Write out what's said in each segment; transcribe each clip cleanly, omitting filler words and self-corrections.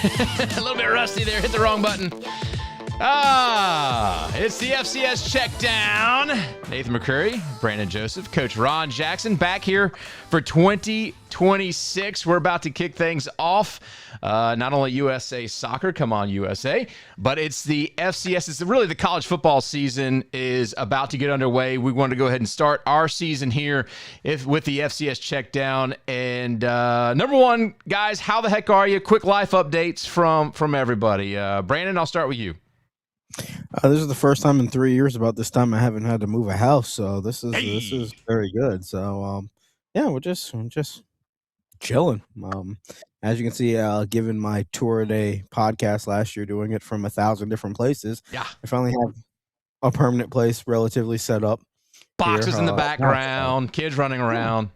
A little bit rusty there. Hit the wrong button. It's the FCS CheckDown. Nathan McCreary, Brandon Joseph, Coach Ron Jackson back here for 2026. We're about to kick things off. Not only USA Soccer, come on USA, but it's the FCS. It's really the college football season is about to get underway. We want to go ahead and start our season here with the FCS CheckDown. And number one, guys, how the heck are you? Quick life updates from everybody. Brandon, I'll start with you. This is the first time in 3 years about this time I haven't had to move a house, so this is very good. So yeah, we're just chilling. As you can see, given my tour a day podcast last year, doing it from 1,000 different places, yeah, I finally have a permanent place relatively set up. Boxes here, in the background, kids running around.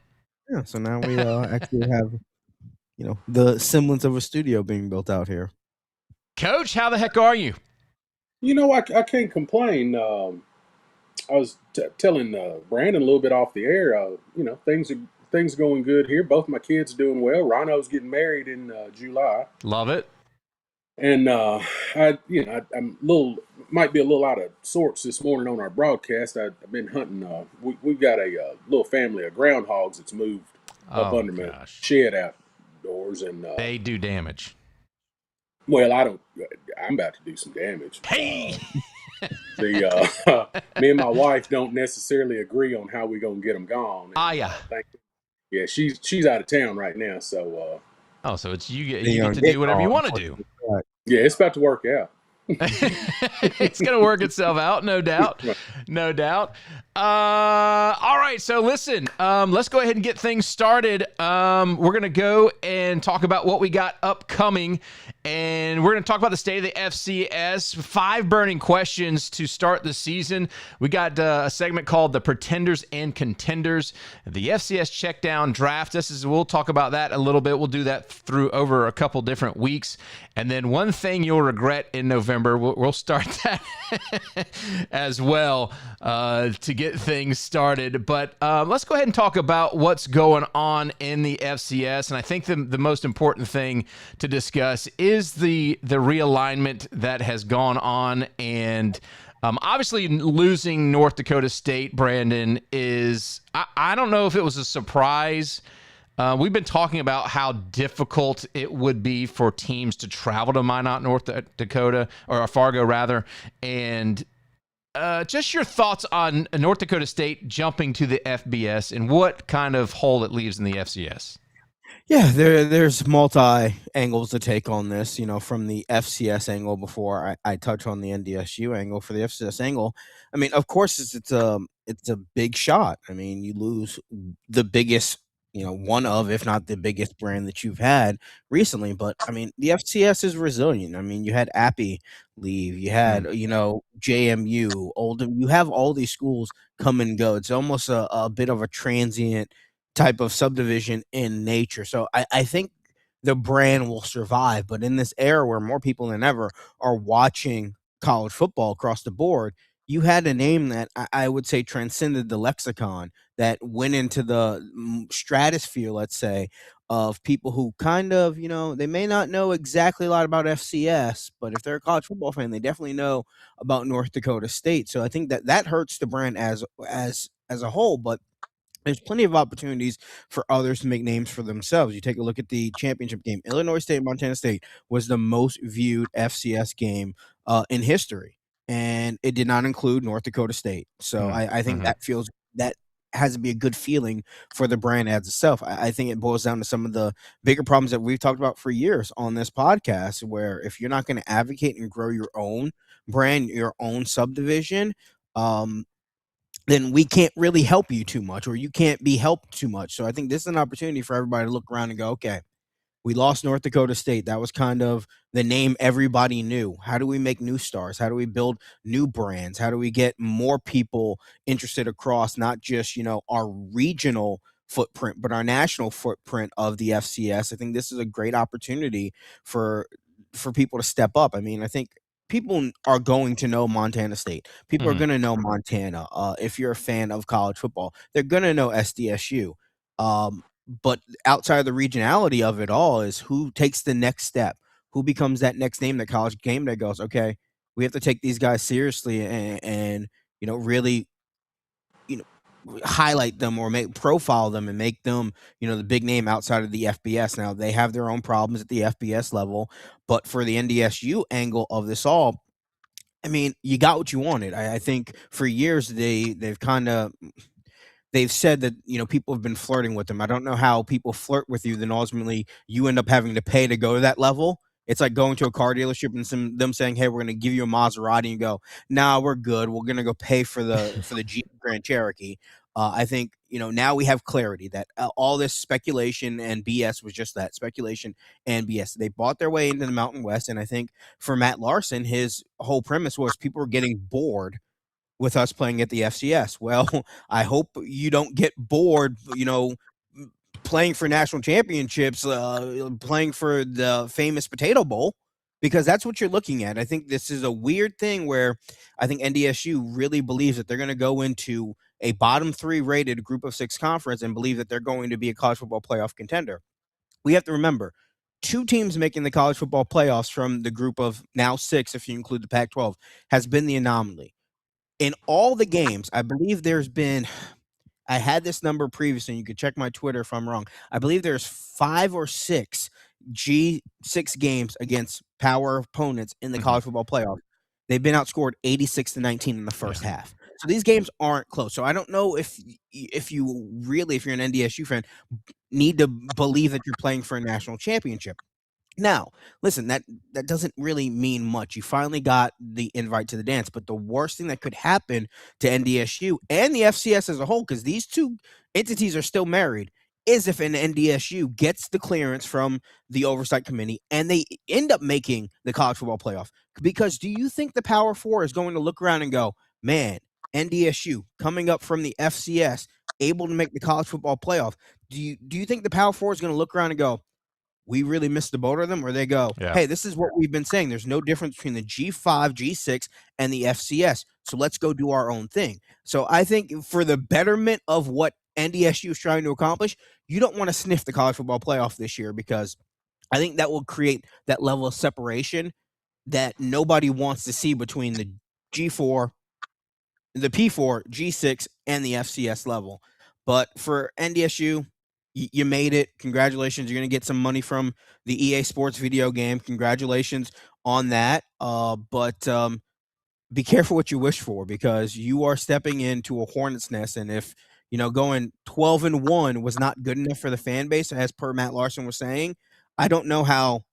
Yeah, so now we actually have the semblance of a studio being built out here. Coach, how the heck are you? I can't complain. I was telling Brandon a little bit off the air. Things going good here. Both my kids doing well. Rhino's getting married in July. Love it. And I'm might be a little out of sorts this morning on our broadcast. I've been hunting. We've got a little family of groundhogs that's moved up under my shed outdoors, and they do damage. Well, I'm about to do some damage. Hey! Me and my wife don't necessarily agree on how we're going to get them gone. Yeah. Yeah, she's out of town right now, so... so it's you get to do whatever you want to do. Yeah, it's about to work out. It's going to work itself out, no doubt. No doubt. All right, so listen, let's go ahead and get things started. We're going to go and talk about what we got upcoming, and we're going to talk about the state of the FCS. 5 burning questions to start the season. We got a segment called The Pretenders and Contenders, the FCS Checkdown Draft. We'll talk about that a little bit. We'll do that through over a couple different weeks. And then one thing you'll regret in November, we'll start that as well to get things started. But let's go ahead and talk about what's going on in the FCS. And I think the most important thing to discuss is the realignment that has gone on. And obviously losing North Dakota State, Brandon, is, I don't know if it was a surprise. We've been talking about how difficult it would be for teams to travel to Minot, North Dakota, or Fargo rather, and just your thoughts on North Dakota State jumping to the FBS and what kind of hole it leaves in the FCS. Yeah, there's multi angles to take on this. From the FCS angle before I touch on the NDSU angle. For the FCS angle, I mean, of course it's a big shot. I mean, you lose the biggest, one of, if not the biggest brand that you've had recently. But I mean, the FCS is resilient. I mean, you had Appy leave, you had, JMU, Oldham, you have all these schools come and go. It's almost a bit of a transient type of subdivision in nature. So I think the brand will survive. But in this era where more people than ever are watching college football across the board, you had a name that I would say transcended the lexicon, that went into the stratosphere, let's say, of people who kind of, they may not know exactly a lot about FCS, but if they're a college football fan, they definitely know about North Dakota State. So I think that hurts the brand as a whole, but there's plenty of opportunities for others to make names for themselves. You take a look at the championship game. Illinois State, Montana State was the most viewed FCS game in history, and it did not include North Dakota State. So I think that has to be a good feeling for the brand as itself. I think it boils down to some of the bigger problems that we've talked about for years on this podcast, where if you're not going to advocate and grow your own brand, your own subdivision, then we can't really help you too much, or you can't be helped too much. So I think this is an opportunity for everybody to look around and go, okay, we lost North Dakota State. That was kind of the name everybody knew. How do we make new stars? How do we build new brands? How do we get more people interested across not just, our regional footprint, but our national footprint of the FCS? I think this is a great opportunity for people to step up. I mean, I think people are going to know Montana State. People are going to know Montana. If you're a fan of college football, they're going to know SDSU. But outside of the regionality of it all is who takes the next step, who becomes that next name that College Game Day goes, okay, we have to take these guys seriously and really, highlight them or profile them and make them, the big name outside of the FBS. Now they have their own problems at the FBS level, but for the NDSU angle of this all, I mean, you got what you wanted. I think for years they've said that, people have been flirting with them. I don't know how people flirt with you, then ultimately you end up having to pay to go to that level. It's like going to a car dealership and them saying, hey, we're going to give you a Maserati, and you go, nah, we're good. We're going to go pay for the Jeep Grand Cherokee. I think, now we have clarity that all this speculation and BS was just that, speculation and BS. They bought their way into the Mountain West, and I think for Matt Larson, his whole premise was people were getting bored with us playing at the FCS. Well, I hope you don't get bored, playing for national championships, playing for the famous Potato Bowl, because that's what you're looking at. I think this is a weird thing where I think NDSU really believes that they're going to go into a bottom 3 rated group of 6 conference and believe that they're going to be a college football playoff contender. We have to remember 2 teams making the college football playoffs from the group of now 6, if you include the Pac-12, has been the anomaly. In all the games, I believe there's been, I had this number previously, and you could check my Twitter if I'm wrong. I believe there's 5 or 6 G6 games against power opponents in the college football playoff. They've been outscored 86-19 in the first half. So these games aren't close. So I don't know if you're an NDSU fan, need to believe that you're playing for a national championship. Now, listen, that doesn't really mean much. You finally got the invite to the dance, but the worst thing that could happen to NDSU and the FCS as a whole, because these 2 entities are still married, is if an NDSU gets the clearance from the oversight committee and they end up making the college football playoff. Because do you think the Power 4 is going to look around and go, man, NDSU coming up from the FCS, able to make the college football playoff? Do you think the Power 4 is going to look around and go, we really missed the boat of them? Or they go, hey, this is what we've been saying. There's no difference between the G5, G6, and the FCS. So let's go do our own thing. So I think for the betterment of what NDSU is trying to accomplish, you don't want to sniff the college football playoff this year, because I think that will create that level of separation that nobody wants to see between the G4, the P4, G6, and the FCS level. But for NDSU, you made it. Congratulations. You're going to get some money from the EA Sports video game. Congratulations on that. But be careful what you wish for, because you are stepping into a hornet's nest. And if, going 12-1 was not good enough for the fan base, as per Matt Larson was saying, I don't know how,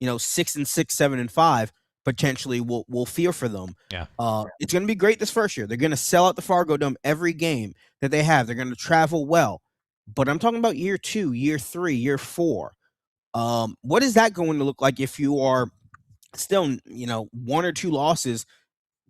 6-6, 7-5 potentially will feel for them. Yeah. It's going to be great this first year. They're going to sell out the Fargo Dome every game that they have. They're going to travel well. But I'm talking about year 2, year 3, year 4. What is that going to look like if you are still, 1 or 2 losses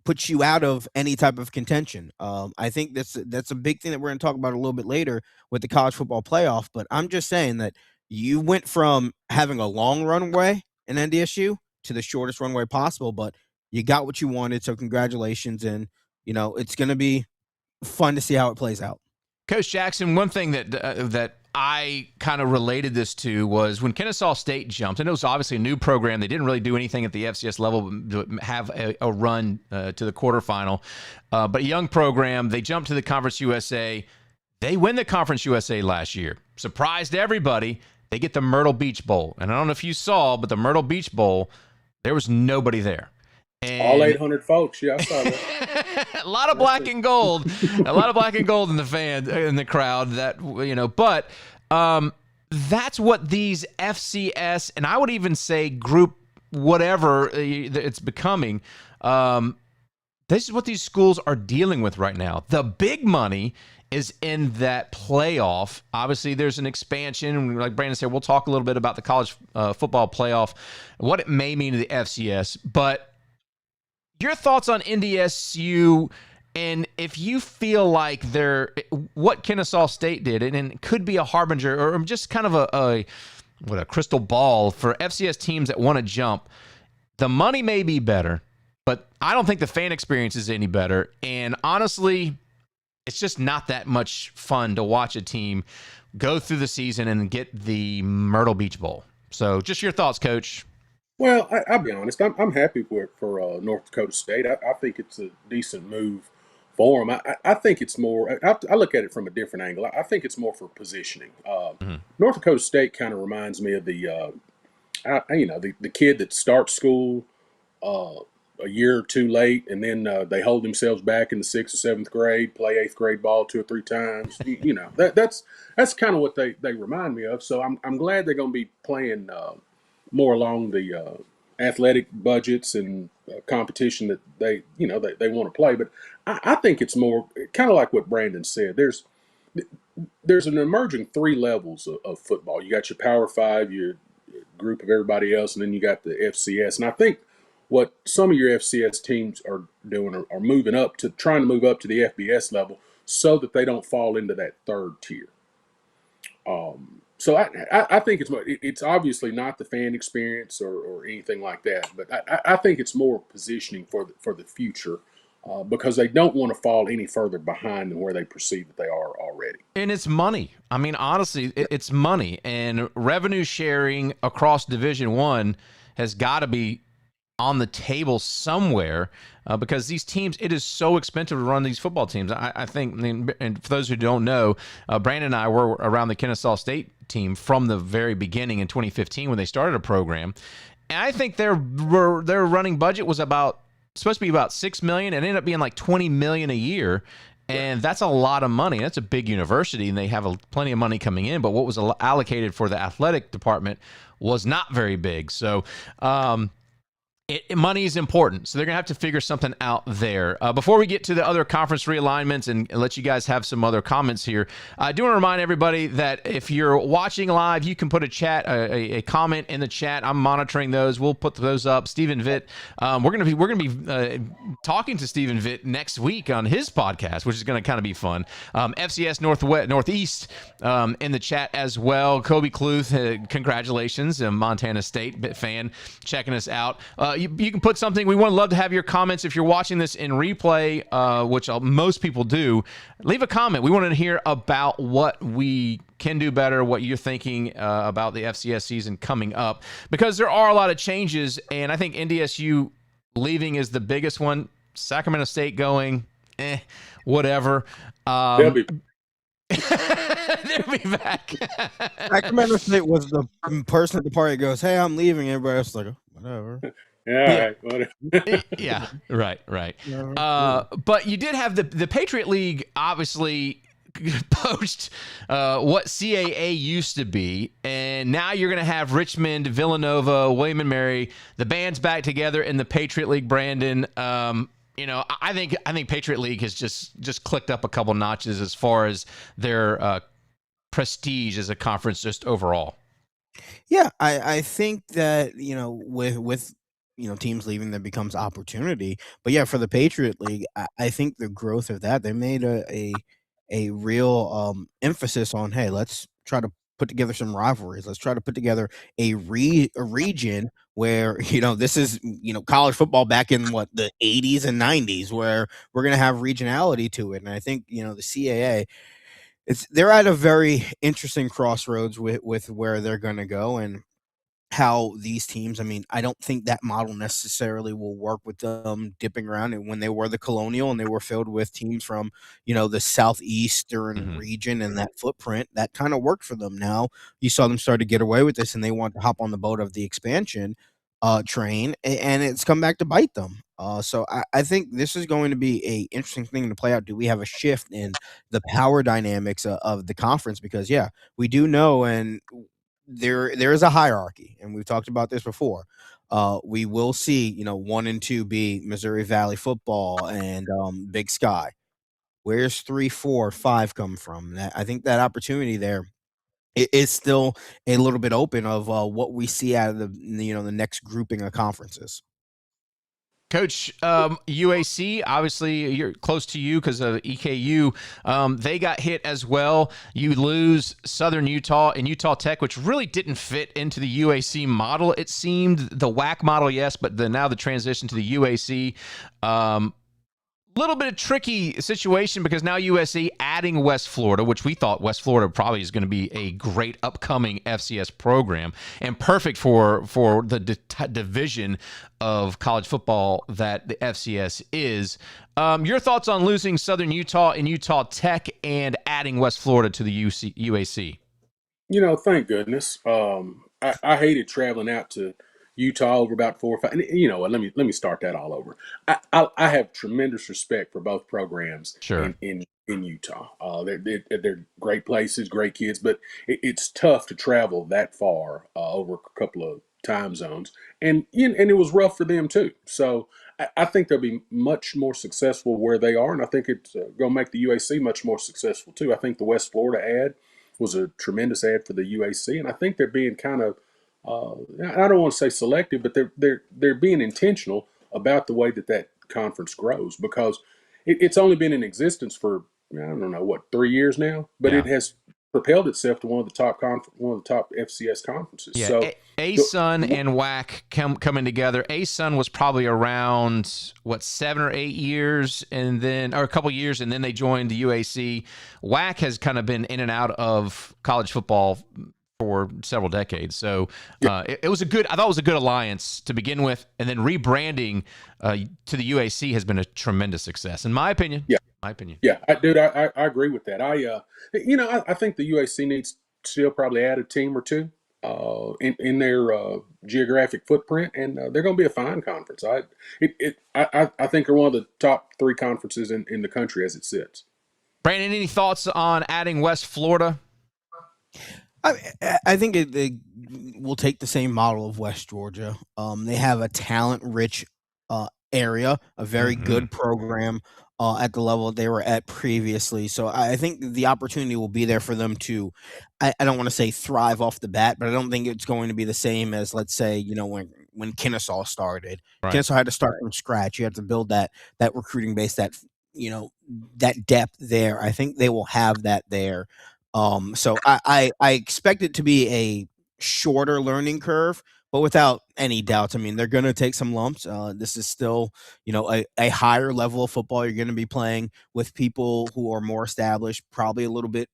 puts you out of any type of contention? I think that's a big thing that we're going to talk about a little bit later with the college football playoff. But I'm just saying that you went from having a long runway in NDSU to the shortest runway possible, but you got what you wanted. So congratulations. And, it's going to be fun to see how it plays out. Coach Jackson, one thing that I kind of related this to was when Kennesaw State jumped, and it was obviously a new program. They didn't really do anything at the FCS level to have a run to the quarterfinal. But a young program, they jumped to the Conference USA. They win the Conference USA last year. Surprised everybody. They get the Myrtle Beach Bowl. And I don't know if you saw, but the Myrtle Beach Bowl, there was nobody there. And all 800 folks. Yeah, I saw that. a lot of black and gold, in the crowd but that's what these FCS, and I would even say group, whatever it's becoming. This is what these schools are dealing with right now. The big money is in that playoff. Obviously, there's an expansion. Like Brandon said, we'll talk a little bit about the college football playoff, what it may mean to the FCS, but your thoughts on NDSU, and if you feel like what Kennesaw State did, and it could be a harbinger or just kind of a crystal ball for FCS teams that want to jump. The money may be better, but I don't think the fan experience is any better. And honestly, it's just not that much fun to watch a team go through the season and get the Myrtle Beach Bowl. So just your thoughts, Coach. Well, I'll be honest. I'm happy for North Dakota State. I think it's a decent move for them. I think it's more. I look at it from a different angle. I think it's more for positioning. Mhm. North Dakota State kind of reminds me of the kid that starts school uh, a year or two late, and then they hold themselves back in the 6th or 7th grade, play 8th grade ball 2 or 3 times. That's kind of what they remind me of. So I'm glad they're going to be playing more along the athletic budgets and competition that they want to play. But I think it's more kind of like what Brandon said. There's an emerging 3 levels of football. You got your Power Five, your group of everybody else, and then you got the FCS. And I think what some of your FCS teams are doing are moving up to trying to move up to the FBS level so that they don't fall into that third tier. So I think it's obviously not the fan experience or anything like that, but I think it's more positioning for the future because they don't want to fall any further behind than where they perceive that they are already. And it's money. I mean, honestly, it's money, and revenue sharing across Division One has got to be on the table somewhere because these teams, it is so expensive to run these football teams. I think, and for those who don't know, Brandon and I were around the Kennesaw State team from the very beginning in 2015 when they started a program. And I think their running budget was supposed to be about $6 million, and ended up being like $20 million a year. And that's a lot of money. That's a big university, and they have plenty of money coming in. But what was allocated for the athletic department was not very big. So, money is important, so they're going to have to figure something out there. Before we get to the other conference realignments and let you guys have some other comments here, I do want to remind everybody that if you're watching live, you can put a comment in the chat. I'm monitoring those. We'll put those up. Stephen Vitt, we're going to be talking to Stephen Vitt next week on his podcast, which is going to kind of be fun. FCS Northeast in the chat as well. Kobe Cluth, congratulations, a Montana State fan checking us out. You can put something. We would love to have your comments. If you're watching this in replay, which most people do, leave a comment. We want to hear about what we can do better, what you're thinking about the FCS season coming up, because there are a lot of changes, and I think NDSU leaving is the biggest one. Sacramento State going, whatever. They'll be They'll be back. Sacramento State was the person at the party that goes, "Hey, I'm leaving." Everybody else is like, "Whatever." Yeah, right. Yeah, right. Yeah. But you did have the Patriot League obviously poached what CAA used to be, and now you're going to have Richmond, Villanova, William and Mary, the band's back together in the Patriot League. Brandon, I think Patriot League has just clicked up a couple notches as far as their prestige as a conference just overall. Yeah, I think that with teams leaving, there becomes opportunity. But yeah, for the Patriot League, I think the growth of that, they made a real emphasis on, hey, let's try to put together some rivalries. Let's try to put together a region where this is college football back in the 80s and 90s, where we're gonna have regionality to it. And I think the CAA, they're at a very interesting crossroads with where they're gonna go and how these teams, I mean, I don't think that model necessarily will work with them dipping around. And when they were the Colonial and they were filled with teams from, the Southeastern region and that footprint, that kind of worked for them. Now you saw them start to get away with this, and they want to hop on the boat of the expansion train, and it's come back to bite them. So I think this is going to be a interesting thing to play out. Do we have a shift in the power dynamics of the conference? Because, yeah, we do know, and there is a hierarchy, and we've talked about this before. We will see, 1 and 2 be Missouri Valley football and Big Sky. Where's 3, 4, 5 come from? I think that opportunity there is still a little bit open of what we see out of the next grouping of conferences. Coach, UAC, obviously you're close to you because of EKU. They got hit as well. You lose Southern Utah and Utah Tech, which really didn't fit into the UAC model. It seemed the WAC model, yes, but now the transition to the UAC. Little bit of tricky situation because now USC adding West Florida, which we thought West Florida probably is going to be a great upcoming FCS program and perfect for the division of college football that the FCS is. Your thoughts on losing Southern Utah and Utah Tech and adding West Florida to the UAC? Thank goodness. I hated traveling out to Utah over about 4 or 5. And let me start that all over. I have tremendous respect for both programs Sure. in Utah. They're great places, great kids, but it's tough to travel that far over a couple of time zones, and it was rough for them too. So I think they'll be much more successful where they are, and I think it's going to make the UAC much more successful too. I think the West Florida ad was a tremendous ad for the UAC, and I think they're being kind of I don't want to say selective, but they're being intentional about the way that conference grows, because it's only been in existence for I don't know 3 years now, but Yeah. it has propelled itself to one of the top FCS conferences. Yeah, So A-Sun and WAC coming together. A-Sun was probably around 7 or 8 years, and then or a couple years, and then they joined the UAC. WAC has kind of been in and out of college football for several decades. So it was I thought it was a good alliance to begin with, and then rebranding to the UAC has been a tremendous success, in my opinion. Yeah. My opinion. Yeah, I agree with that. I think the UAC needs to still probably add a team or two in their geographic footprint, and they're going to be a fine conference. I think they're one of the top 3 conferences in the country as it sits. Brandon, any thoughts on adding West Florida? I think they will take the same model of West Georgia. They have a talent-rich area, a very good program at the level they were at previously. So I think the opportunity will be there for them to, I don't want to say thrive off the bat, but I don't think it's going to be the same as, let's say, when Kennesaw started. Right. Kennesaw had to start from scratch. You have to build that recruiting base, that depth there. I think they will have that there. So I expect it to be a shorter learning curve, but without any doubts, I mean, they're going to take some lumps. This is still, a higher level of football. You're going to be playing with people who are more established, probably a little bit,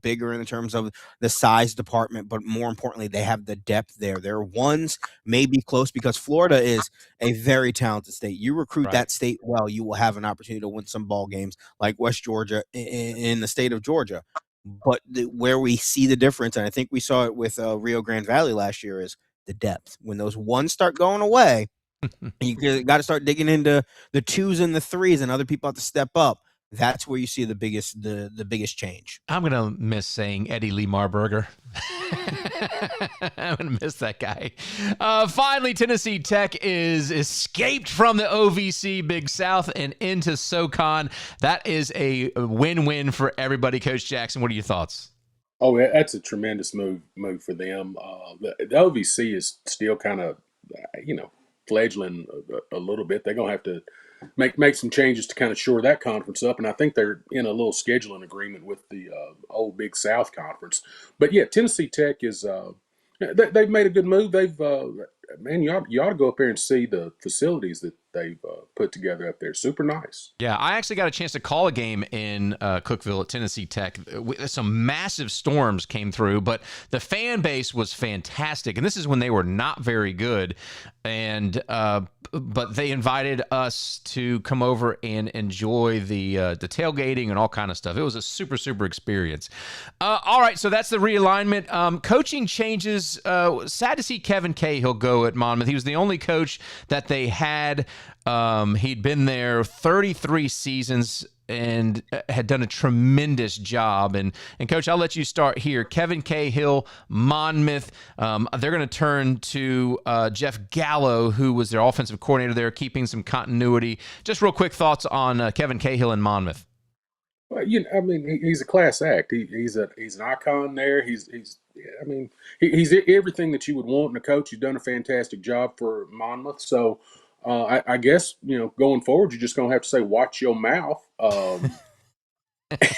bigger in terms of the size department, but more importantly, they have the depth there. Their ones may be close because Florida is a very talented state. You recruit that state well, you will have an opportunity to win some ball games like West Georgia in the state of Georgia. But where we see the difference, and I think we saw it with Rio Grande Valley last year, is the depth. When those ones start going away, you got to start digging into the 2s and the 3s, and other people have to step up. That's where you see the biggest change. I'm gonna miss saying Eddie Lee Marburger. I'm gonna miss that guy. Finally, Tennessee Tech is escaped from the OVC Big South and into SoCon. That is a win-win for everybody. Coach Jackson, what are your thoughts? Oh, that's a tremendous move for them. The OVC is still kind of, fledgling a little bit. They're gonna have to make some changes to kind of shore that conference up, and I think they're in a little scheduling agreement with the old Big South Conference. But yeah, Tennessee Tech is they've made a good move. They've you ought to go up there and see the facilities that they've put together up there. Super nice. Yeah, I actually got a chance to call a game in Cookeville at Tennessee Tech. Some massive storms came through, but the fan base was fantastic. And this is when they were not very good. And but they invited us to come over and enjoy the tailgating and all kind of stuff. It was a super, super experience. All right, so that's the realignment. Coaching changes. Sad to see Kevin Cahill go at Monmouth. He was the only coach that they had. He'd been there 33 seasons and had done a tremendous job. And Coach, I'll let you start here. Kevin Cahill, Monmouth. They're going to turn to Jeff Gallo, who was their offensive coordinator there, keeping some continuity. Just real quick thoughts on Kevin Cahill and Monmouth. Well, he's a class act. He's an icon there. He's everything that you would want in a coach. He's done a fantastic job for Monmouth. So I guess going forward, you're just going to have to say, watch your mouth.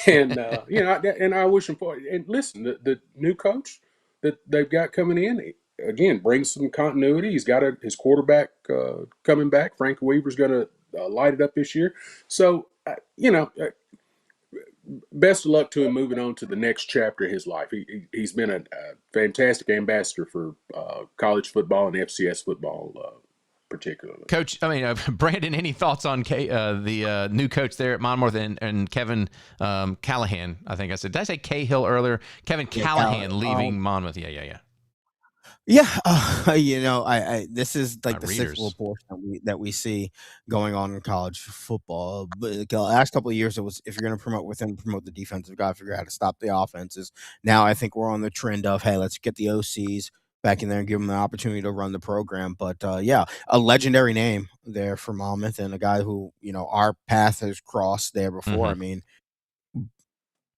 And I wish him for. And listen, the new coach that they've got coming in again brings some continuity. He's got his quarterback coming back. Frank Weaver's going to light it up this year. So, best of luck to him moving on to the next chapter of his life. He's been a fantastic ambassador for college football and FCS football, particularly. Coach, Brandon, any thoughts on the new coach there at Monmouth and Kevin Callahan? I think I said, did I say Cahill earlier? Kevin Callahan leaving Monmouth. Yeah. Yeah, I this is like the cyclical portion that we see going on in college football. But the last couple of years, it was if you're going to promote within, promote the defensive guy, figure out how to stop the offenses. Now I think we're on the trend of, hey, let's get the OCs back in there and give them the opportunity to run the program. But yeah, a legendary name there for Monmouth and a guy who, our path has crossed there before. I mean,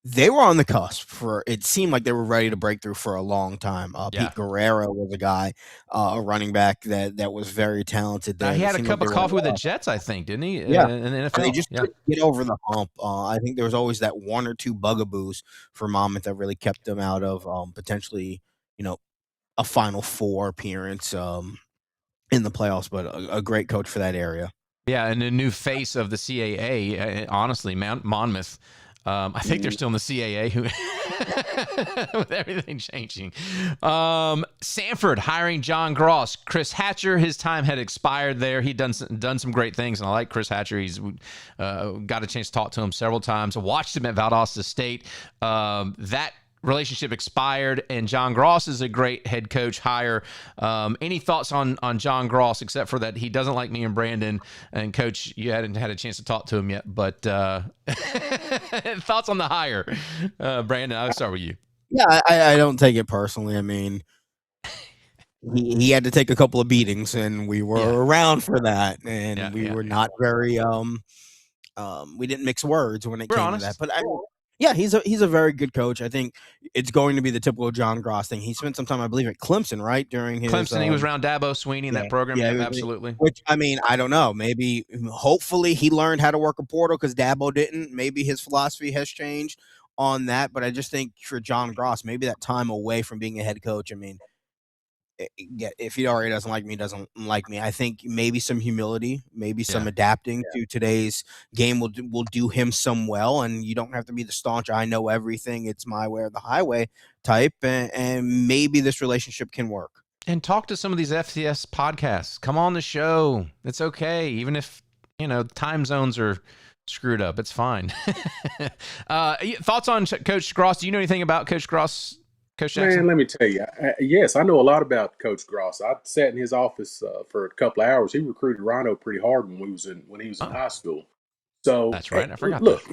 they were on the cusp it seemed like they were ready to break through for a long time. Pete Guerrero was a guy, a running back that was very talented. He had a cup of coffee with the Jets, I think, didn't he? Yeah. In the NFL. And they just couldn't get over the hump. I think there was always that one or two bugaboos for Monmouth that really kept them out of potentially, a Final Four appearance in the playoffs, but a great coach for that area. Yeah, and a new face of the CAA, honestly, Monmouth. I think they're still in the CAA with everything changing. Sanford hiring John Gross. Chris Hatcher, his time had expired there. He'd done some great things, and I like Chris Hatcher. He's got a chance to talk to him several times. I watched him at Valdosta State. That relationship expired, and John Gross is a great head coach hire. Any thoughts on John Gross, except for that he doesn't like me and Brandon? And Coach, you hadn't had a chance to talk to him yet, but thoughts on the hire, Brandon? I'll start with you. Yeah, I don't take it personally. I mean, he had to take a couple of beatings, and we were around for that, and we were not very we didn't mix words when it came to that. But yeah, he's a very good coach. I think it's going to be the typical John Gross thing. He spent some time, I believe, at Clemson, right? During his Clemson, he was around Dabo Sweeney in that program. Yeah, absolutely. Which, I mean, I don't know. Maybe, hopefully, he learned how to work a portal because Dabo didn't. Maybe his philosophy has changed on that. But I just think for John Gross, maybe that time away from being a head coach. I mean, if he already doesn't like me, doesn't like me. I think maybe some humility, maybe some adapting to today's game will do him some well. And you don't have to be the staunch, I know everything, it's my way or the highway type. And maybe this relationship can work. And talk to some of these FCS podcasts. Come on the show. It's okay. Even if, time zones are screwed up, it's fine. Thoughts on Coach Gross? Do you know anything about Coach Gross? Coach Jackson? Man, let me tell you. Yes, I know a lot about Coach Gross. I sat in his office for a couple of hours. He recruited Rhino pretty hard when he was in high school. So that's right. I forgot. Look,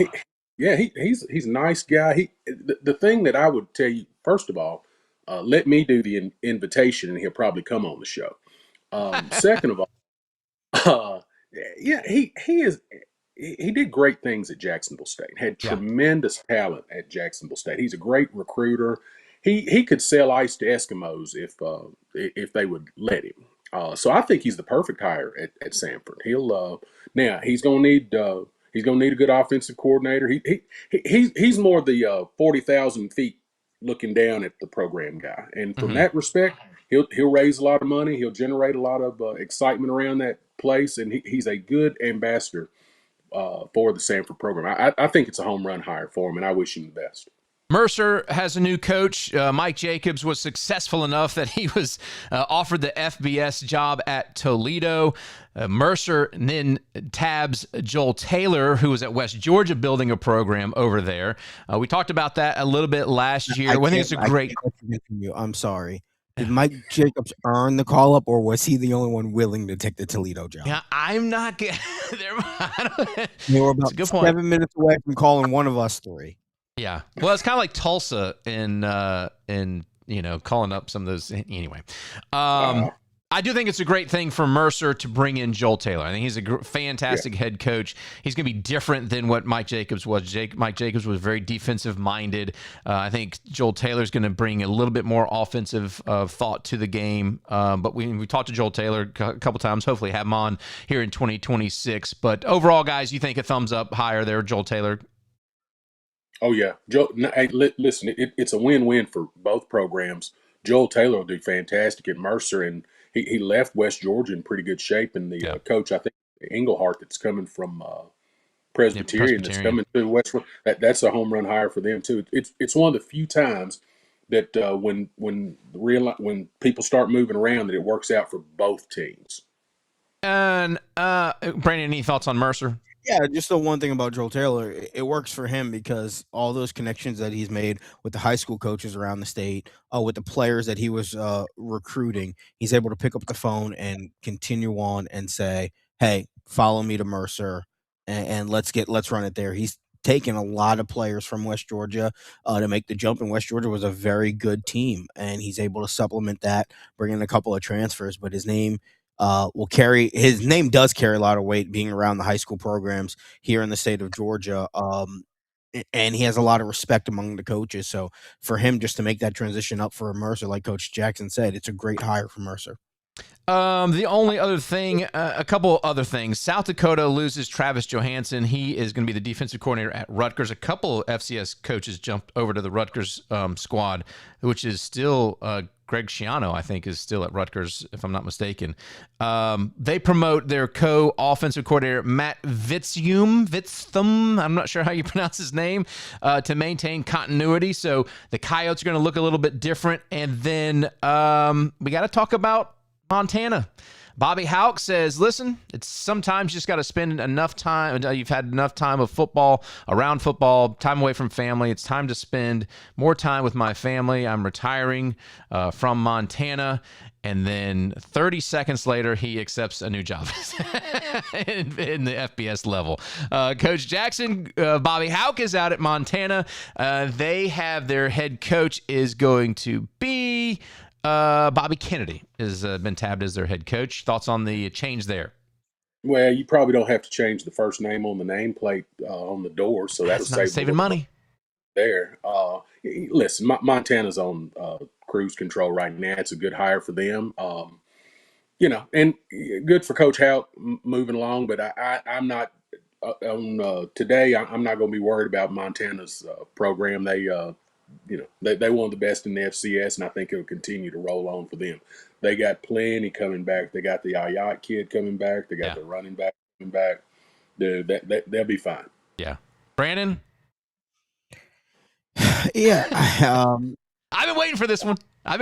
he's a nice guy. The thing that I would tell you, first of all, let me do the invitation, and he'll probably come on the show. Second of all, he did great things at Jacksonville State. Had tremendous talent at Jacksonville State. He's a great recruiter. He could sell ice to Eskimos if they would let him. So I think he's the perfect hire at Sanford. Now he's gonna need a good offensive coordinator. He's more the 40,000 feet looking down at the program guy, and from that respect, he'll raise a lot of money. He'll generate a lot of excitement around that place, and he's a good ambassador for the Sanford program. I think it's a home run hire for him, and I wish him the best. Mercer has a new coach. Mike Jacobs was successful enough that he was offered the FBS job at Toledo. Mercer then tabs Joel Taylor, who was at West Georgia building a program over there. We talked about that a little bit last year. I think it's a great. I'm sorry. Did Mike Jacobs earn the call up, or was he the only one willing to take the Toledo job? Yeah, I'm not good. They were about 7 minutes away from calling one of us three. Yeah. Well, it's kind of like Tulsa in calling up some of those. Anyway, I do think it's a great thing for Mercer to bring in Joel Taylor. I think he's a fantastic head coach. He's going to be different than what Mike Jacobs was. Mike Jacobs was very defensive minded. I think Joel Taylor is going to bring a little bit more offensive thought to the game. But we talked to Joel Taylor a couple times. Hopefully have him on here in 2026. But overall, guys, you think a thumbs up higher there, Joel Taylor? Oh, yeah. Hey, listen, it's a win-win for both programs. Joel Taylor will do fantastic at Mercer, and he left West Georgia in pretty good shape. And the coach, I think, Englehart that's coming from Presbyterian that's coming to West. That's a home run hire for them too. It's one of the few times that when people start moving around, that it works out for both teams. And Brandon, any thoughts on Mercer? Yeah, just the one thing about Joel Taylor, it works for him because all those connections that he's made with the high school coaches around the state, with the players that he was recruiting, he's able to pick up the phone and continue on and say, "Hey, follow me to Mercer, and let's run it there." He's taken a lot of players from West Georgia to make the jump, and West Georgia was a very good team, and he's able to supplement that, bring in a couple of transfers, but his name does carry a lot of weight being around the high school programs here in the state of Georgia. And he has a lot of respect among the coaches. So for him just to make that transition up for Mercer, like Coach Jackson said, it's a great hire for Mercer. The only other thing, a couple other things. South Dakota loses Travis Johansson. He is going to be the defensive coordinator at Rutgers. A couple of FCS coaches jumped over to the Rutgers squad, which is still Greg Schiano, I think, is still at Rutgers, if I'm not mistaken. They promote their co-offensive coordinator, Matt Vitzthum, I'm not sure how you pronounce his name, to maintain continuity. So the Coyotes are going to look a little bit different. And then we got to talk about Montana. Bobby Houck says, listen, it's sometimes you just got to spend enough time. You've had enough time of football, around football, time away from family. It's time to spend more time with my family. I'm retiring from Montana. And then 30 seconds later, he accepts a new job in the FBS level. Coach Jackson, Bobby Houck is out at Montana. They have their head coach is going to be Bobby Kennedy has been tabbed as their head coach. Thoughts on the change there? Well, you probably don't have to change the first name on the nameplate on the door, so that'll save saving money there. Listen, Montana's on cruise control right now. It's a good hire for them. And good for Coach Houck moving along. But I'm not on today. I'm not going to be worried about Montana's program. They're one of the best in the FCS, and I think it'll continue to roll on for them. They got plenty coming back. They got the Ayat kid coming back. They got the running back coming back. They'll be fine. Yeah. Brandon? Yeah. I've been waiting for this one. I've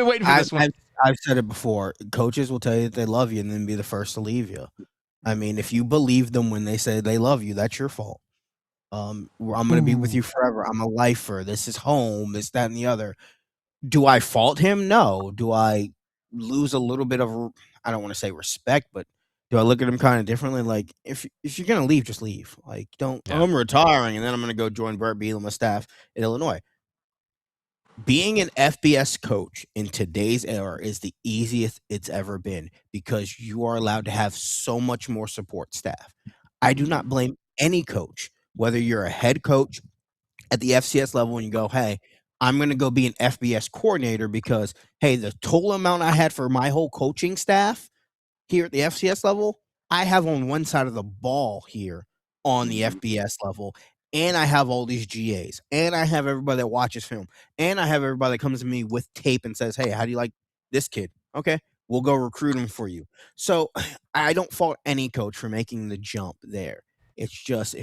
said it before. Coaches will tell you that they love you and then be the first to leave you. I mean, if you believe them when they say they love you, that's your fault. I'm going to be with you forever. I'm a lifer. This is home. This, that, and the other. Do I fault him? No. Do I lose a little bit of, I don't want to say respect, but do I look at him kind of differently? Like, if you're going to leave, just leave. Like, I'm retiring, and then I'm going to go join Burt Beal and my staff in Illinois. Being an FBS coach in today's era is the easiest it's ever been because you are allowed to have so much more support staff. I do not blame any coach, whether you're a head coach at the FCS level and you go, hey, I'm going to go be an FBS coordinator because, hey, the total amount I had for my whole coaching staff here at the FCS level, I have on one side of the ball here on the FBS level. And I have all these GAs, and I have everybody that watches film, and I have everybody that comes to me with tape and says, hey, how do you like this kid? Okay, we'll go recruit him for you. So I don't fault any coach for making the jump there. It's just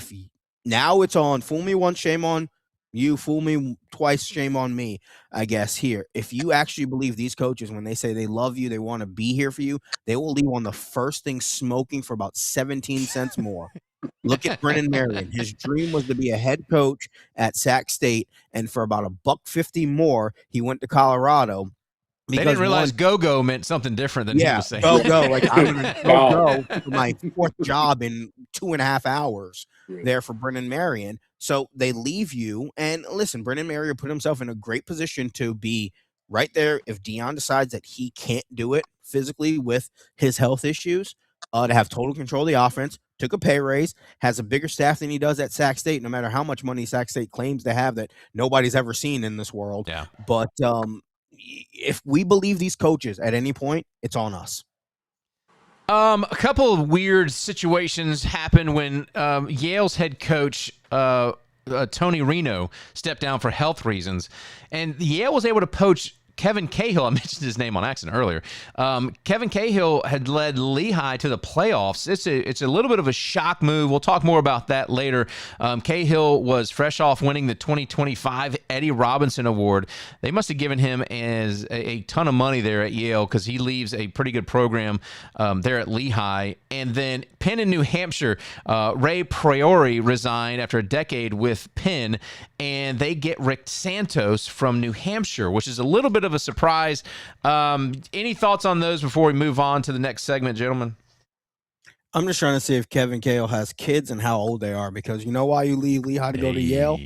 now it's on fool me once, shame on you, fool me twice, shame on me, I guess here. If you actually believe these coaches, when they say they love you, they want to be here for you, they will leave on the first thing smoking for about 17 cents more. Look at Brennan Marion. His dream was to be a head coach at Sac State, and for about $1.50 more, he went to Colorado. They didn't realize go-go meant something different than he was saying. Go. Like, I'm going to go for my fourth job in 2.5 hours there for Brennan Marion. So they leave you. And listen, Brennan Marion put himself in a great position to be right there if Deion decides that he can't do it physically with his health issues, to have total control of the offense, took a pay raise, has a bigger staff than he does at Sac State, no matter how much money Sac State claims to have that nobody's ever seen in this world. Yeah. But if we believe these coaches at any point, it's on us. A couple of weird situations happened when Yale's head coach Tony Reno stepped down for health reasons, and Yale was able to poach Kevin Cahill, I mentioned his name on accident earlier. Kevin Cahill had led Lehigh to the playoffs. It's a little bit of a shock move. We'll talk more about that later. Cahill was fresh off winning the 2025 Eddie Robinson Award. They must have given him as a ton of money there at Yale because he leaves a pretty good program there at Lehigh. And then Penn in New Hampshire, Ray Priori resigned after a decade with Penn, and they get Rick Santos from New Hampshire, which is a little bit of a surprise. Any thoughts on those before we move on to the next segment, gentlemen? I'm just trying to see if Kevin Cahill has kids and how old they are, because you know why you leave Lehigh to go to Yale?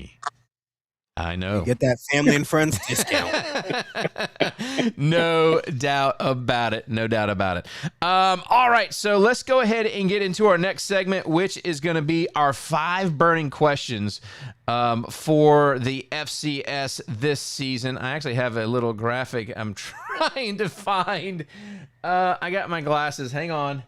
I know. You get that family and friends discount. No doubt about it. No doubt about it. All right, so let's go ahead and get into our next segment, which is going to be our 5 burning questions for the FCS this season. I actually have a little graphic I'm trying to find. I got my glasses. Hang on.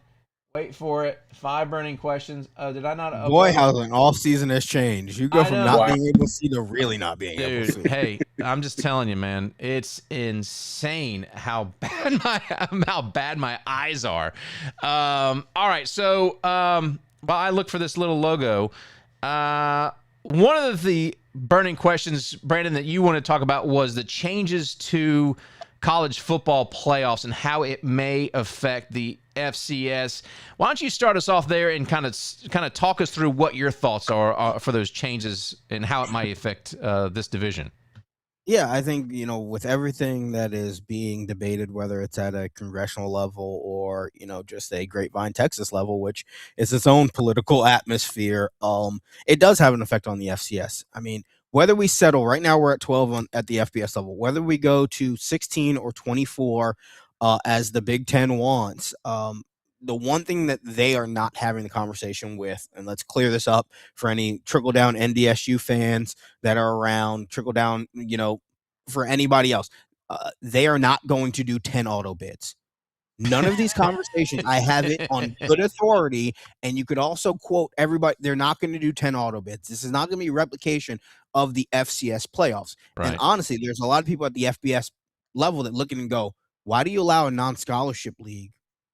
Wait for it. 5 burning questions. Did I not? Boy, how an off season has changed. You go from not being able to see to really not being able to see. Hey, I'm just telling you, man. It's insane how bad my eyes are. All right, so while I look for this little logo, one of the burning questions, Brandon, that you want to talk about was the changes to college football playoffs and how it may affect the FCS. Why don't you start us off there and kind of talk us through what your thoughts are for those changes and how it might affect this division? Yeah, I think, with everything that is being debated, whether it's at a congressional level or, just a Grapevine, Texas level, which is its own political atmosphere, it does have an effect on the FCS. I mean, whether we settle, right now we're at 12 at the FBS level, whether we go to 16 or 24 as the Big Ten wants, the one thing that they are not having the conversation with, and let's clear this up for any trickle-down NDSU fans that are around, trickle-down, for anybody else, they are not going to do 10 auto bids. None of these conversations, I have it on good authority, and you could also quote everybody, they're not going to do 10 auto bids. This is not going to be a replication of the FCS playoffs. Right. And honestly, there's a lot of people at the FBS level that look at it and go, why do you allow a non-scholarship league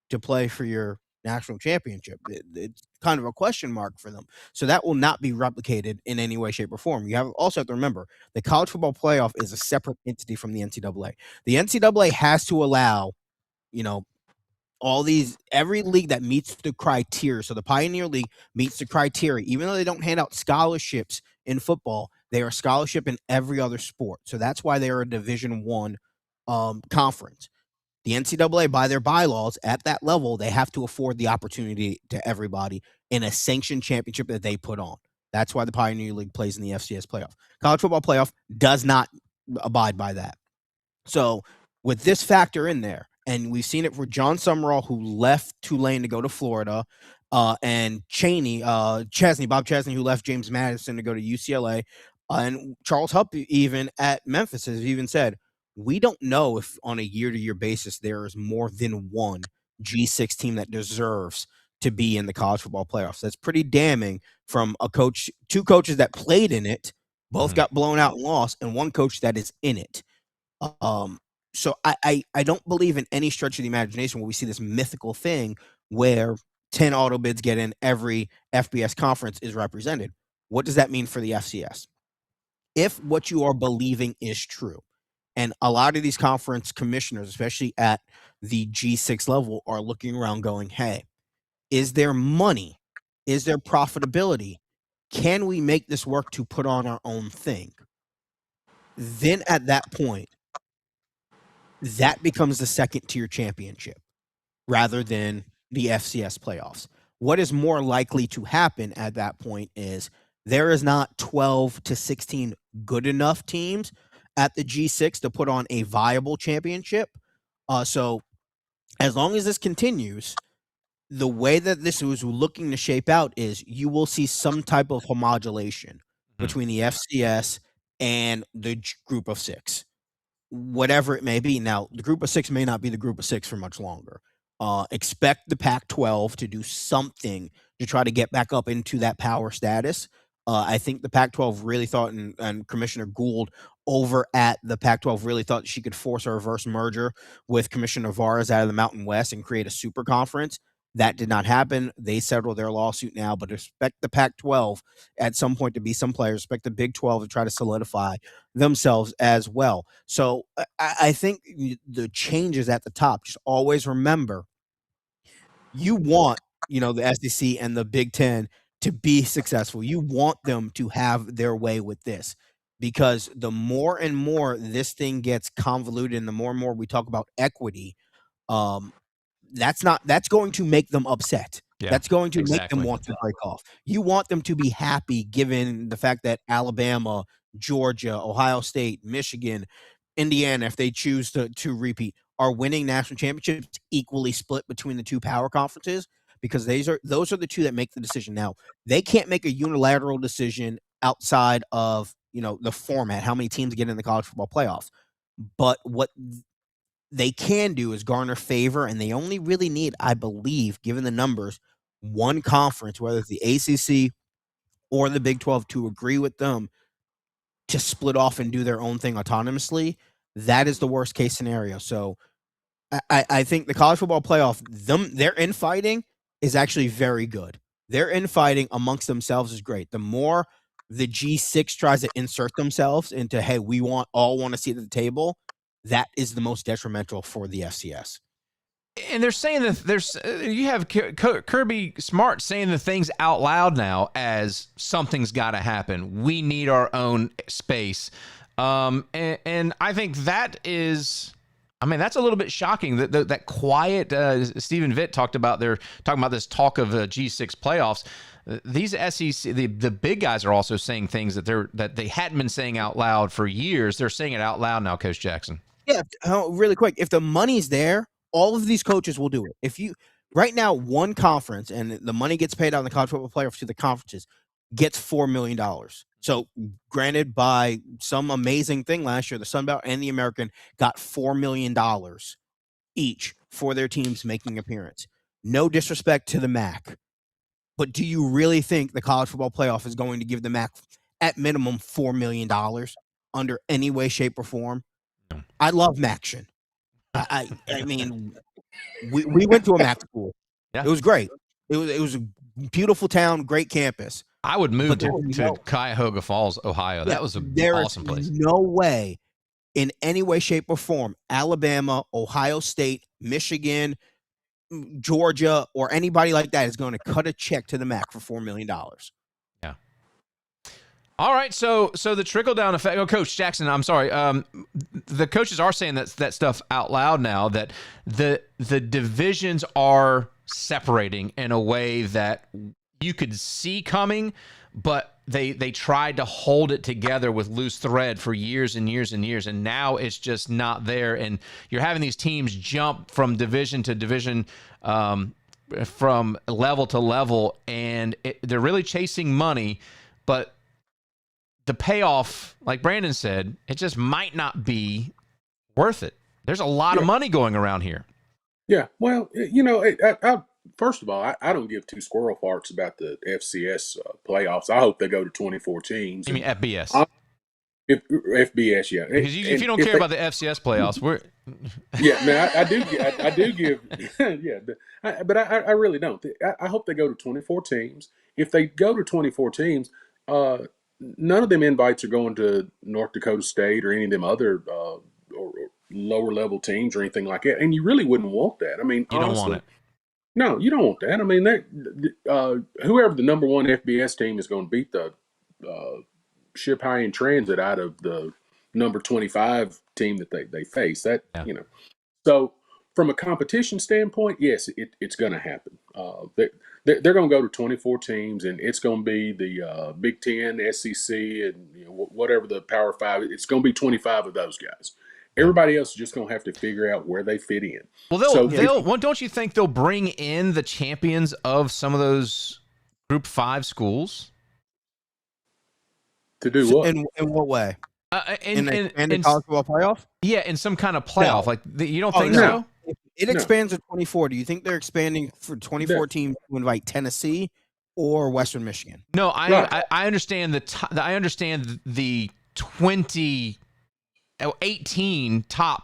to play for your national championship? It's kind of a question mark for them. So that will not be replicated in any way, shape, or form. You also have to remember, the college football playoff is a separate entity from the NCAA. The NCAA has to allow, every league that meets the criteria. So the Pioneer League meets the criteria. Even though they don't hand out scholarships in football, they are a scholarship in every other sport. So that's why they are a Division I conference. The NCAA, by their bylaws, at that level, they have to afford the opportunity to everybody in a sanctioned championship that they put on. That's why the Pioneer League plays in the FCS playoff. College football playoff does not abide by that. So with this factor in there, and we've seen it for John Summerall, who left Tulane to go to Florida, and Bob Chesney, who left James Madison to go to UCLA, and Charles Hupp, even at Memphis, has even said, we don't know if on a year-to-year basis there is more than one G6 team that deserves to be in the college football playoffs. That's pretty damning from two coaches that played in it, both got blown out and lost, and one coach that is in it. So I don't believe in any stretch of the imagination where we see this mythical thing where 10 auto bids get in, every FBS conference is represented. What does that mean for the FCS? If what you are believing is true, and a lot of these conference commissioners, especially at the G6 level, are looking around going, hey, is there money? Is there profitability? Can we make this work to put on our own thing? Then at that point, that becomes the second tier championship rather than the FCS playoffs. What is more likely to happen at that point is there is not 12 to 16 good enough teams at the G6 to put on a viable championship. So as long as this continues, the way that this was looking to shape out is you will see some type of homogenization between the FCS and the group of 6, whatever it may be. Now, the group of 6 may not be the group of 6 for much longer. Expect the Pac-12 to do something to try to get back up into that power status. I think the Pac-12 really thought, and Commissioner Gould over at the Pac-12 really thought she could force a reverse merger with Commissioner Navarez out of the Mountain West and create a super conference. That did not happen. They settled their lawsuit now, but expect the Pac-12 at some point to be some players. Expect the Big 12 to try to solidify themselves as well. So I think the changes at the top, just always remember, you want, the SEC and the Big 10 to be successful. You want them to have their way with this, because the more and more this thing gets convoluted and the more and more we talk about equity, that's going to make them upset. Yeah, that's going to exactly. make them want to break off. You want them to be happy, given the fact that Alabama, Georgia, Ohio State, Michigan, Indiana, if they choose to repeat, are winning national championships equally split between the two power conferences, because those are the two that make the decision. Now, they can't make a unilateral decision outside of the format, how many teams get in the college football playoffs. But what they can do is garner favor, and they only really need, I believe, given the numbers, one conference, whether it's the ACC or the Big 12, to agree with them to split off and do their own thing autonomously. That is the worst case scenario. So I think the college football playoff, their infighting is actually very good. Their infighting amongst themselves is great. The more the G6 tries to insert themselves into, hey, we all want to sit at the table, that is the most detrimental for the FCS. And they're saying that you have Kirby Smart saying the things out loud now as something's got to happen. We need our own space. And I think that is, that's a little bit shocking that quiet, Stephen Vitt talked about this talk of G6 playoffs. These SEC, the big guys are also saying things that they hadn't been saying out loud for years. They're saying it out loud now, Coach Jackson. Yeah, really quick. If the money's there, all of these coaches will do it. Right now, one conference, and the money gets paid out in the college football playoffs to the conferences, gets $4 million. So, granted, by some amazing thing last year, the Sun Belt and the American got $4 million each for their teams making appearance. No disrespect to the MAC, but do you really think the college football playoff is going to give the MAC at minimum $4 million under any way, shape, or form? I love MACtion. I mean, we went to a MAC school. Yeah. It was great. It was a beautiful town, great campus. I would move to Cuyahoga Falls, Ohio. That was an awesome place. There is no way, in any way, shape, or form, Alabama, Ohio State, Michigan, Georgia, or anybody like that is going to cut a check to the MAC for $4 million. Yeah. All right, so the trickle-down effect. Oh, Coach Jackson, I'm sorry. The coaches are saying that stuff out loud now, that the divisions are separating in a way that you could see coming, but they tried to hold it together with loose thread for years and years and years, and now it's just not there. And you're having these teams jump from division to division, from level to level, and they're really chasing money, but the payoff, like Brandon said, it just might not be worth it. There's a lot of money going around here. Yeah, well, first of all, I don't give two squirrel farts about the FCS playoffs. I hope they go to 24 teams. You mean FBS? FBS, yeah. Because if you don't care about the FCS playoffs, we're yeah, man, I do give, yeah, but I really don't. I hope they go to 24 teams. If they go to 24 teams, none of them invites are going to North Dakota State or any of them other or lower level teams or anything like that. And you really wouldn't want that. I mean, you don't want it. No, you don't want that. I mean, whoever the number one FBS team is going to beat the ship high in transit out of the number 25 team that they face. That So from a competition standpoint, yes, it's going to happen. They're going to go to 24 teams, and it's going to be the Big Ten, SEC, and whatever the Power Five. It's going to be 25 of those guys. Everybody else is just going to have to figure out where they fit in. Well, don't you think they'll bring in the champions of some of those Group 5 schools? To do what? In what way? In the college football playoff? Yeah, in some kind of playoff. No. Like you don't think so? It expands to 24. Do you think they're expanding for 24 teams to invite Tennessee or Western Michigan? No, I understand I understand the 20 18 top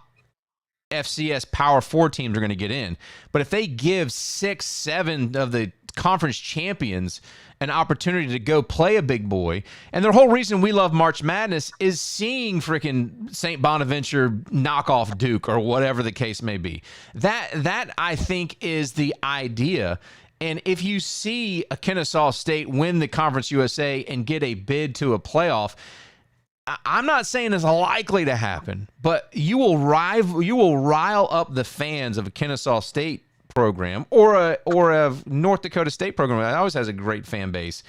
FCS Power 4 teams are going to get in. But if they give 6, 7 of the conference champions an opportunity to go play a big boy, and the whole reason we love March Madness is seeing freaking St. Bonaventure knock off Duke or whatever the case may be. That I think is the idea. And if you see a Kennesaw State win the Conference USA and get a bid to a playoff, I'm not saying it's likely to happen, but you will rile up the fans of a Kennesaw State program or a North Dakota State program that always has a great fan base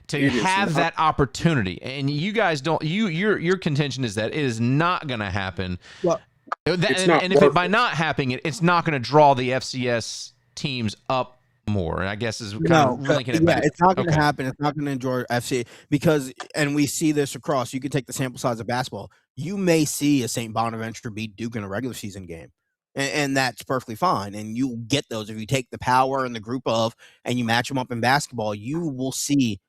to have that opportunity. And you guys don't. Your contention is that it is not going to happen. Well, and if it by not happening, it's not going to draw the FCS teams up more. I guess is kind of linking it back. It's not going to happen. It's not going to enjoy FC because, and we see this across. You can take the sample size of basketball. You may see a St. Bonaventure beat Duke in a regular season game. And that's perfectly fine. And you get those. If you take the power and the group of and you match them up in basketball, you will see,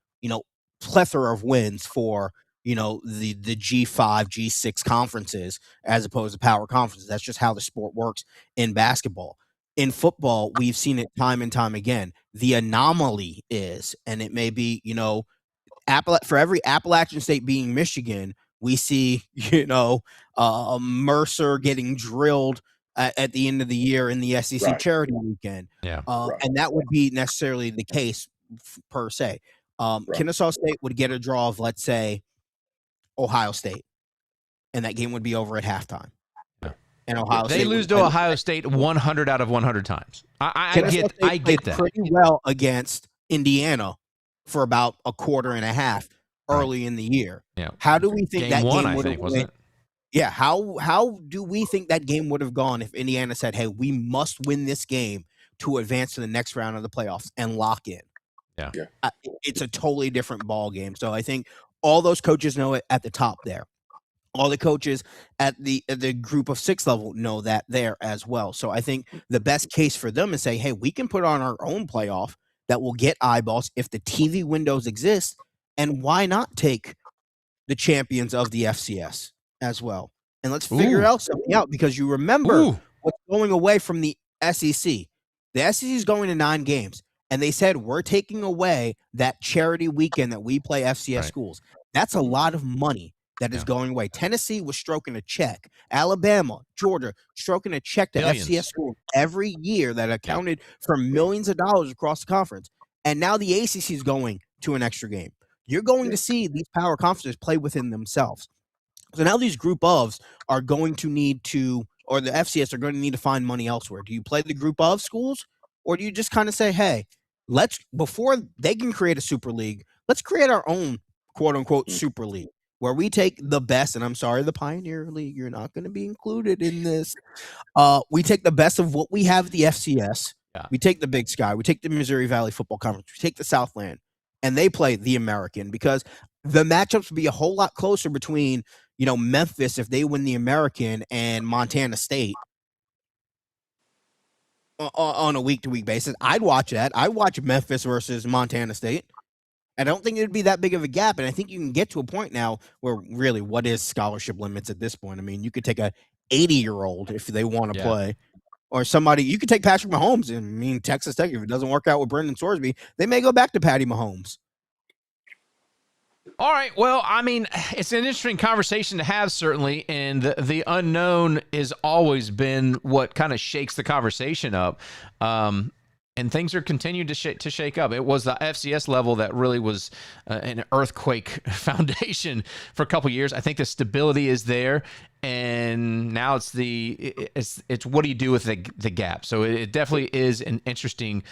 plethora of wins for, the G5, G6 conferences as opposed to power conferences. That's just how the sport works in basketball. In football, we've seen it time and time again. The anomaly is, and it may be, for every Appalachian State being Michigan, we see, Mercer getting drilled at the end of the year in the SEC charity weekend. Yeah. And that would be necessarily the case per se. Kennesaw State would get a draw of, let's say, Ohio State, and that game would be over at halftime. Yeah. And Ohio they State lose to Ohio State 100 out of 100 times. I get that. Pretty well against Indiana for about a quarter and a half early in the year. Yeah. How do we think that game would have went? Yeah, how do we think that game would have gone if Indiana said, hey, we must win this game to advance to the next round of the playoffs and lock in? Yeah. It's a totally different ball game. So I think all those coaches know it at the top there. All the coaches at the group of 6 level know that there as well. So I think the best case for them is say, hey, we can put on our own playoff that will get eyeballs if the TV windows exist. And why not take the champions of the FCS as well? And let's figure something out, because you remember what's going away from the SEC. The SEC is going to 9 games, and they said we're taking away that charity weekend that we play FCS schools. That's a lot of money that is going away. Tennessee was stroking a check. Alabama, Georgia, stroking a check to FCS schools every year that accounted for millions of dollars across the conference. And now the ACC is going to an extra game. You're going to see these power conferences play within themselves. So now these group ofs are going to need to, or the FCS are going to need to find money elsewhere. Do you play the group of schools, or do you just kind of say, hey, before they can create a super league, let's create our own quote unquote super league where we take the best, and I'm sorry, the Pioneer League, you're not going to be included in this. We take the best of what we have at the FCS. Yeah. We take the Big Sky. We take the Missouri Valley Football Conference. We take the Southland, and they play the American, because the matchups would be a whole lot closer between, Memphis, if they win the American, and Montana State on a week-to-week basis. I'd watch that. I'd watch Memphis versus Montana State. I don't think it'd be that big of a gap, and I think you can get to a point now where really, what is scholarship limits at this point? I mean, you could take a 80-year-old if they want to play, or somebody. You could take Patrick Mahomes. I mean, Texas Tech, if it doesn't work out with Brendan Sorsby, they may go back to Patty Mahomes. All right. Well, I mean, it's an interesting conversation to have, certainly, and the unknown has always been what kind of shakes the conversation up. And things are continuing to shake up. It was the FCS level that really was an earthquake foundation for a couple of years. I think the stability is there, and now it's what do you do with the gap? So it definitely is an interesting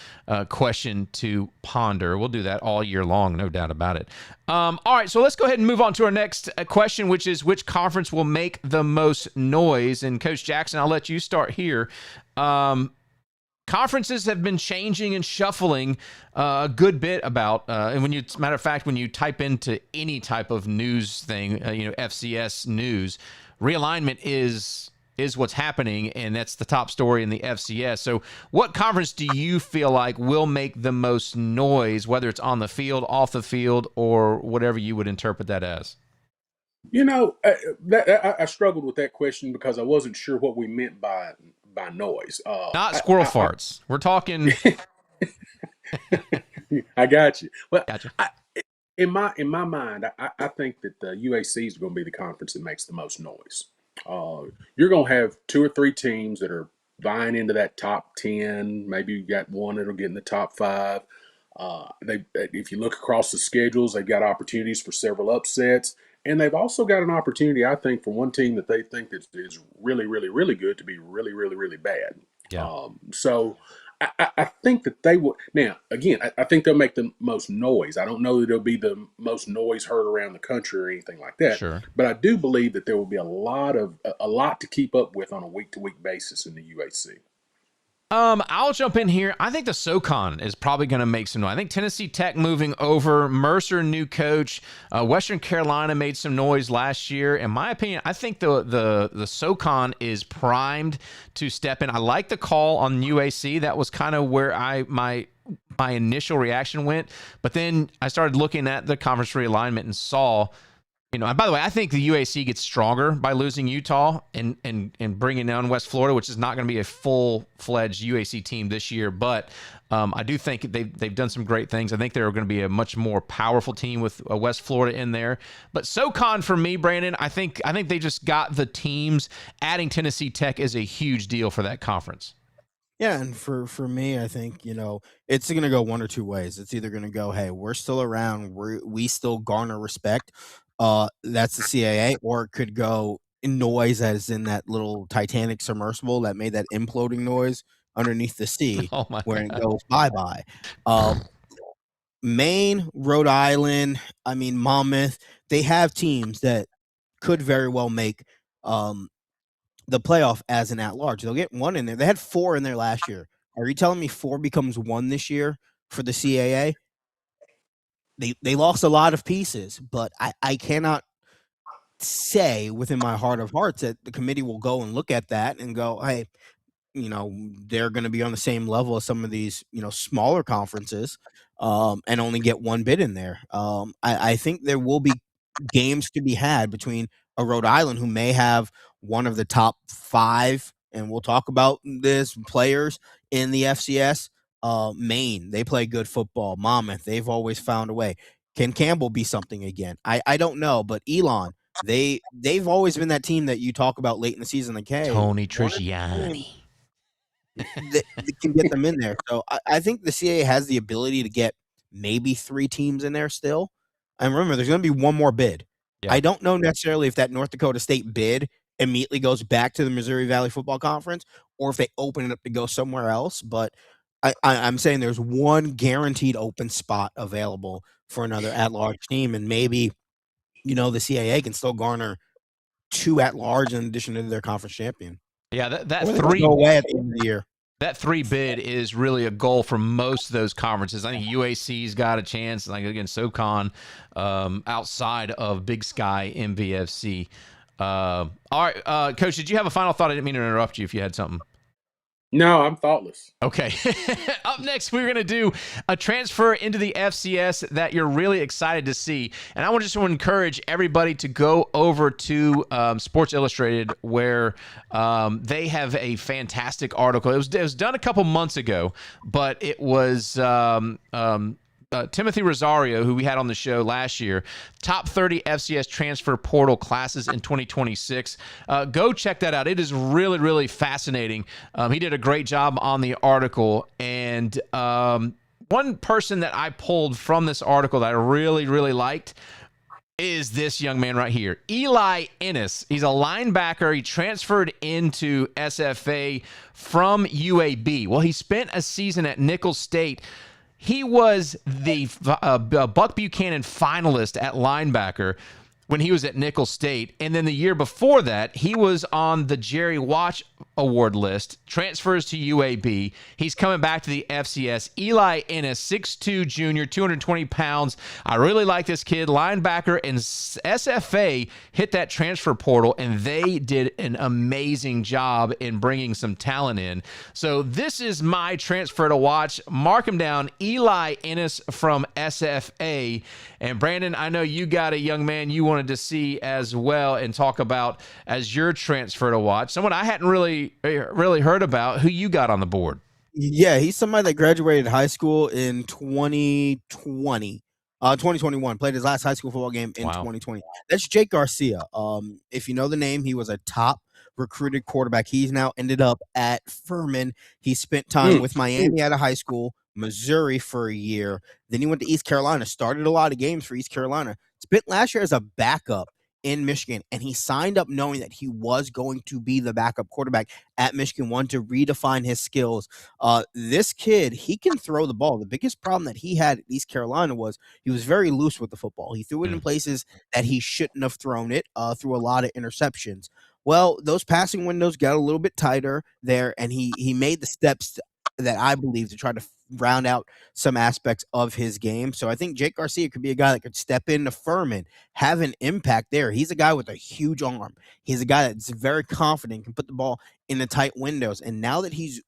question to ponder. We'll do that all year long, no doubt about it. All right, so let's go ahead and move on to our next question, which is which conference will make the most noise? And Coach Jackson, I'll let you start here. Conferences have been changing and shuffling a good bit about, and matter of fact, when you type into any type of news thing, FCS news, realignment is what's happening, and that's the top story in the FCS. So what conference do you feel like will make the most noise, whether it's on the field, off the field, or whatever you would interpret that as? You know, I struggled with that question because I wasn't sure what we meant by noise. Not squirrel farts. We're talking. I got you. Well, Gotcha. in my mind, I think that the UAC is going to be the conference that makes the most noise. You're going to have 2 or 3 teams that are vying into that top 10. Maybe you got one that'll get in the top 5. If you look across the schedules, they've got opportunities for several upsets, and they've also got an opportunity, I think, for one team that they think is really, really, really good to be really, really, really bad. Yeah. So I think that they will. Now, again, I think they'll make the most noise. I don't know that it'll be the most noise heard around the country or anything like that. Sure. But I do believe that there will be a lot to keep up with on a week-to-week basis in the UAC. I'll jump in here. I think the SoCon is probably going to make some noise. I think Tennessee Tech moving over, Mercer, new coach, Western Carolina made some noise last year. In my opinion, I think the SoCon is primed to step in. I like the call on UAC. That was kind of where my initial reaction went. But then I started looking at the conference realignment and saw. And by the way, I think the UAC gets stronger by losing Utah and bringing down West Florida, which is not going to be a full-fledged UAC team this year. But I do think they've done some great things. I think they're going to be a much more powerful team with West Florida in there. But SoCon for me, Brandon, I think they just got the teams. Adding Tennessee Tech is a huge deal for that conference. Yeah, and for me, I think, it's going to go one or two ways. It's either going to go, hey, we're still around, we still garner respect. That's the CAA, or it could go noise as in that little Titanic submersible that made that imploding noise underneath the sea where it goes bye-bye. Maine, Rhode Island, Monmouth, they have teams that could very well make the playoff as an at-large. They'll get 1 in there. They had 4 in there last year. Are you telling me 4 becomes 1 this year for the CAA? They lost a lot of pieces, but I cannot say within my heart of hearts that the committee will go and look at that and go, hey, they're going to be on the same level as some of these, smaller conferences and only get 1 bid in there. I think there will be games to be had between a Rhode Island who may have one of the top 5, and we'll talk about this, players in the FCS. Maine, they play good football. Monmouth, they've always found a way. Can Campbell be something again? I don't know, but Elon, they've always been that team that you talk about late in the season. Like, hey, Tony Trigiani. They can get them in there. So I think the CAA has the ability to get maybe 3 teams in there still. And remember, there's going to be 1 more bid. Yeah. I don't know necessarily if that North Dakota State bid immediately goes back to the Missouri Valley Football Conference or if they open it up to go somewhere else. But I'm saying there's 1 guaranteed open spot available for another at-large team, and maybe, the CAA can still garner 2 at-large in addition to their conference champion. Yeah, that 3 go away at the end of the year. That 3 bid is really a goal for most of those conferences. I think UAC's got a chance, like again, SoCon, outside of Big Sky MVFC. All right, Coach, did you have a final thought? I didn't mean to interrupt you if you had something. No, I'm thoughtless. Okay. Up next, we're going to do a transfer into the FCS that you're really excited to see. And I just want to encourage everybody to go over to Sports Illustrated, where they have a fantastic article. It was done a couple months ago, but it was Timothy Rosario, who we had on the show last year, top 30 FCS transfer portal classes in 2026. Go check that out. It is really, really fascinating. He did a great job on the article. And one person that I pulled from this article that I really, really liked is this young man right here, Eli Ennis. He's a linebacker. He transferred into SFA from UAB. Well, he spent a season at Nicholls State. He was the Buck Buchanan finalist at linebacker when he was at Nicholls State. And then the year before that, he was on the Jerry Watch Award list, transfers to UAB. He's coming back to the FCS. Eli Ennis, 6'2", junior, 220 pounds. I really like this kid. Linebacker, and SFA hit that transfer portal, and they did an amazing job in bringing some talent in. So this is my transfer to watch. Mark him down, Eli Ennis from SFA. And Brandon, I know you got a young man you want wanted to see as well and talk about as your transfer to watch. Someone I hadn't really heard about. Who you got on the board? Yeah, he's somebody that graduated high school in 2021, played his last high school football game in 2020. That's Jake Garcia. If you know the name, he was a top recruited quarterback. He's now ended up at Furman. He spent time with Miami out of high school, Missouri for a year. Then he went to East Carolina, started a lot of games for East Carolina. Spent last year as a backup in Michigan, and he signed up knowing that he was going to be the backup quarterback at Michigan, wanted to redefine his skills. This kid, he can throw the ball. The biggest problem that he had at East Carolina was he was very loose with the football. He threw it in places that he shouldn't have thrown it, through a lot of interceptions. Well, those passing windows got a little bit tighter there, and he made the steps that I believe to try to round out some aspects of his game. So I think Jake Garcia could be a guy that could step into Furman, have an impact there. He's a guy with a huge arm. He's a guy that's very confident, can put the ball in the tight windows. And now that he's,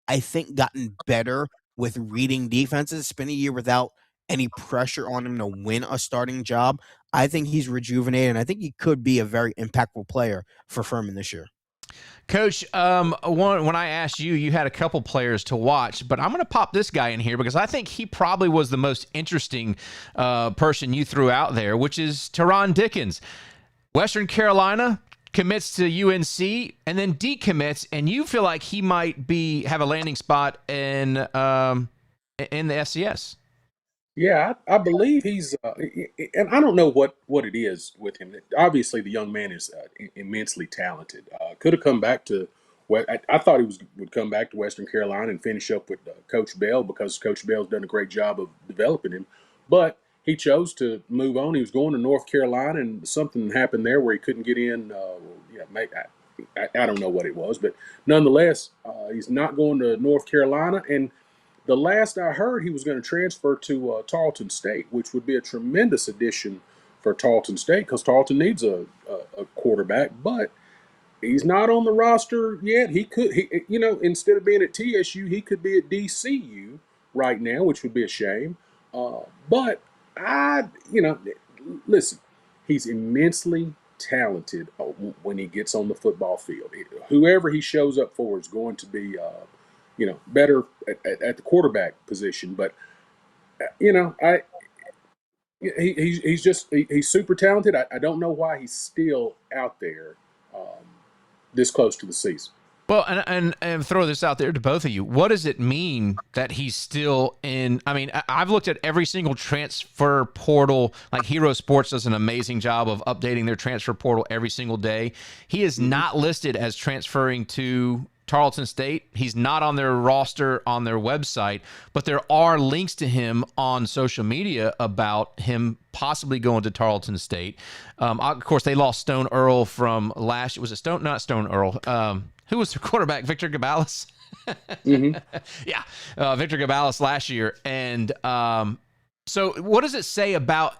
I think, gotten better with reading defenses, spent a year without any pressure on him to win a starting job, I think he's rejuvenated, and I think he could be a very impactful player for Furman this year. Coach, when I asked you, you had a couple players to watch, but I'm going to pop this guy in here because I think he probably was the most interesting person you threw out there, which is Teron Dickens. Western Carolina commits to UNC and then decommits, and you feel like he might have a landing spot in the FCS. Yeah, I believe he's, and I don't know what it is with him. Obviously, the young man is immensely talented. Could have come back to, I thought he would come back to Western Carolina and finish up with Coach Bell because Coach Bell's done a great job of developing him. But he chose to move on. He was going to North Carolina, and something happened there where he couldn't get in. I don't know what it was, but nonetheless, he's not going to North Carolina. And the last I heard, he was going to transfer to Tarleton State, which would be a tremendous addition for Tarleton State because Tarleton needs a quarterback, but he's not on the roster yet. He could, instead of being at TSU, he could be at DCU right now, which would be a shame. But listen, he's immensely talented when he gets on the football field. Whoever he shows up for is going to be better at the quarterback position, but he's super talented. I don't know why he's still out there this close to the season. Well, and throw this out there to both of you. What does it mean that he's still in? I mean, I've looked at every single transfer portal. Like Hero Sports does an amazing job of updating their transfer portal every single day. He is not listed as transferring to Tarleton State. He's not on their roster on their website, but there are links to him on social media about him possibly going to Tarleton State. Of course, they lost Stone Earl from last. Was it Stone? Not Stone Earl. Who was the quarterback? Victor Gabalis. Yeah, Victor Gabalis last year. And so, what does it say about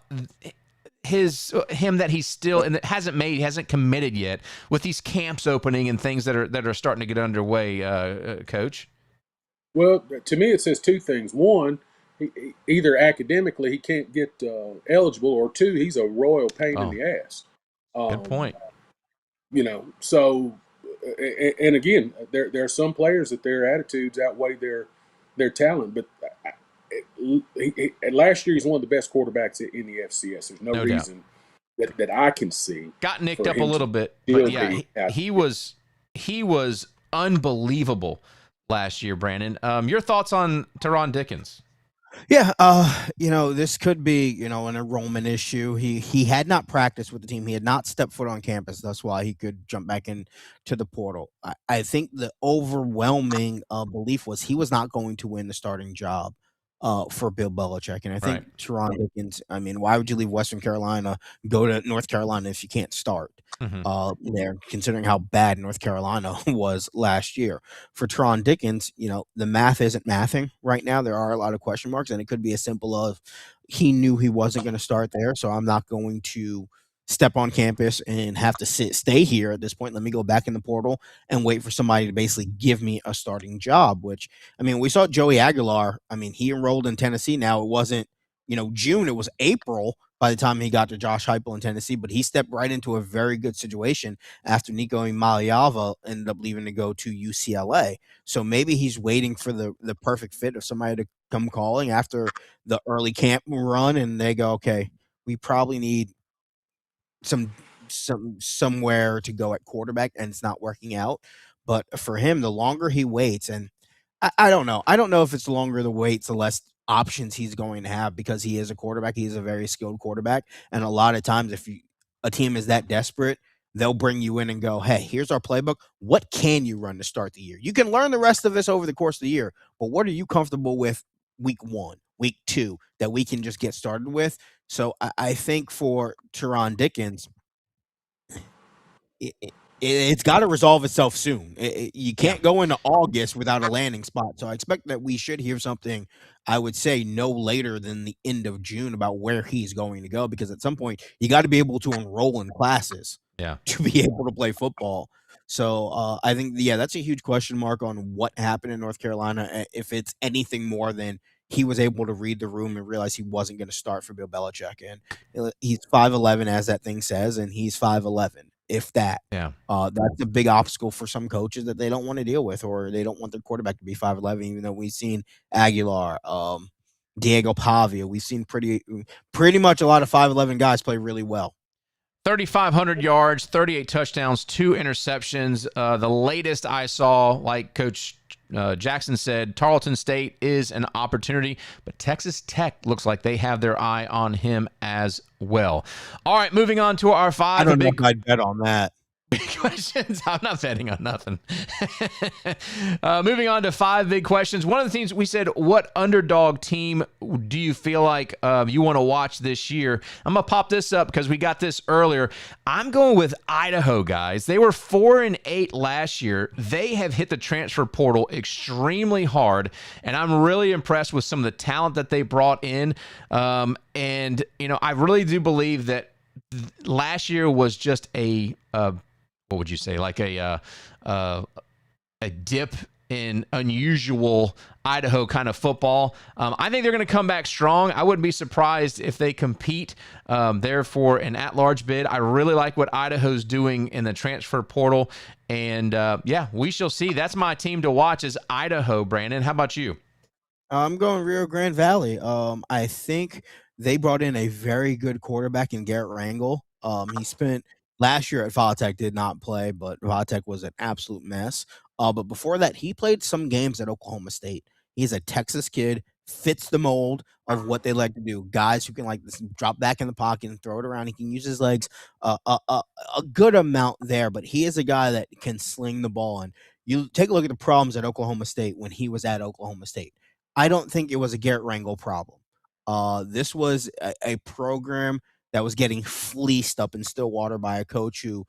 him that he's still and hasn't committed yet with these camps opening and things that are starting to get underway, Coach? Well, to me, it says two things. One, either academically he can't get eligible, or two, he's a royal pain in the ass. Good point. So, and again, there are some players that their attitudes outweigh their talent, but last year he's one of the best quarterbacks in the FCS. There's no reason that I can see. Got nicked up a little bit, but yeah, he was unbelievable last year. Brandon, your thoughts on Teron Dickens? Yeah, this could be, an enrollment issue. He had not practiced with the team. He had not stepped foot on campus. That's why he could jump back into the portal. I think the overwhelming belief was he was not going to win the starting job for Bill Belichick. And I think Teron Dickens, why would you leave Western Carolina, go to North Carolina if you can't start there, considering how bad North Carolina was last year? For Teron Dickens, the math isn't mathing right now. There are a lot of question marks, and it could be as simple as he knew he wasn't going to start there, so I'm not going to step on campus and have to stay here at this point. Let me go back in the portal and wait for somebody to basically give me a starting job, which, we saw Joey Aguilar. He enrolled in Tennessee. Now it wasn't, June, it was April by the time he got to Josh Heupel in Tennessee, but he stepped right into a very good situation after Nico Imaliava ended up leaving to go to UCLA. So maybe he's waiting for the perfect fit of somebody to come calling after the early camp run, and they go, okay, we probably need somewhere to go at quarterback, and it's not working out. But for him, the longer he waits, and I don't know. I don't know if it's the longer the waits, the less options he's going to have, because he is a quarterback. He's a very skilled quarterback. And a lot of times, if a team is that desperate, they'll bring you in and go, hey, here's our playbook. What can you run to start the year? You can learn the rest of this over the course of the year, but what are you comfortable with week 1, week 2, that we can just get started with? So I think for Teron Dickens, it's got to resolve itself soon. You can't go into August without a landing spot. So I expect that we should hear something, I would say, no later than the end of June about where he's going to go, because at some point you got to be able to enroll in classes to be able to play football. So I think, that's a huge question mark on what happened in North Carolina, if it's anything more than he was able to read the room and realize he wasn't going to start for Bill Belichick. And he's 5'11", as that thing says, and he's 5'11", if that. That's a big obstacle for some coaches that they don't want to deal with, or they don't want their quarterback to be 5'11", even though we've seen Aguilar, Diego Pavia. We've seen pretty much a lot of 5'11" guys play really well. 3,500 yards, 38 touchdowns, 2 interceptions. The latest I saw, like Coach Jackson said, Tarleton State is an opportunity, but Texas Tech looks like they have their eye on him as well. All right, moving on to our 5. I don't know if I'd bet on that. Big questions. I'm not betting on nothing. Moving on to 5 big questions. One of the things we said, what underdog team do you feel like you want to watch this year? I'm going to pop this up because we got this earlier. I'm going with Idaho, guys. They were 4-8 last year. They have hit the transfer portal extremely hard, and I'm really impressed with some of the talent that they brought in. And, I really do believe that last year was just a what would you say, like a dip in unusual Idaho kind of football. I think they're going to come back strong. I wouldn't be surprised if they compete there for an at-large bid. I really like what Idaho's doing in the transfer portal. And, we shall see. That's my team to watch, is Idaho, Brandon. How about you? I'm going Rio Grande Valley. I think they brought in a very good quarterback in Garrett Rangel. He spent last year at Vatech, did not play, but Vatech was an absolute mess. But before that, he played some games at Oklahoma State. He's a Texas kid, fits the mold of what they like to do. Guys who can drop back in the pocket and throw it around. He can use his legs a good amount there, but he is a guy that can sling the ball. And you take a look at the problems at Oklahoma State when he was at Oklahoma State. I don't think it was a Garrett Rangel problem. This was a program that was getting fleeced up in Stillwater by a coach in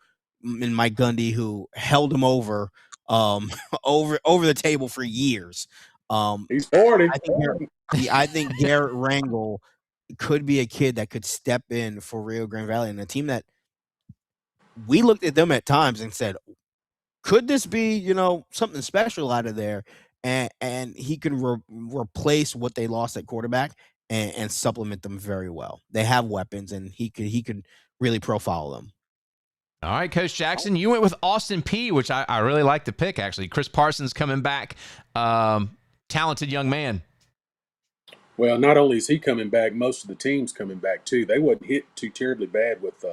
Mike Gundy, who held him over the table for years. He's 40. I think Garrett Rangel could be a kid that could step in for Rio Grande Valley, and a team that we looked at them at times and said, could this be, something special out of there? And he can replace what they lost at quarterback and supplement them very well. They have weapons, and he could really profile them. All right, Coach Jackson, you went with Austin Peay, which I really like the pick, actually. Chris Parsons coming back, talented young man. Well, not only is he coming back, most of the team's coming back too. They wasn't hit too terribly bad with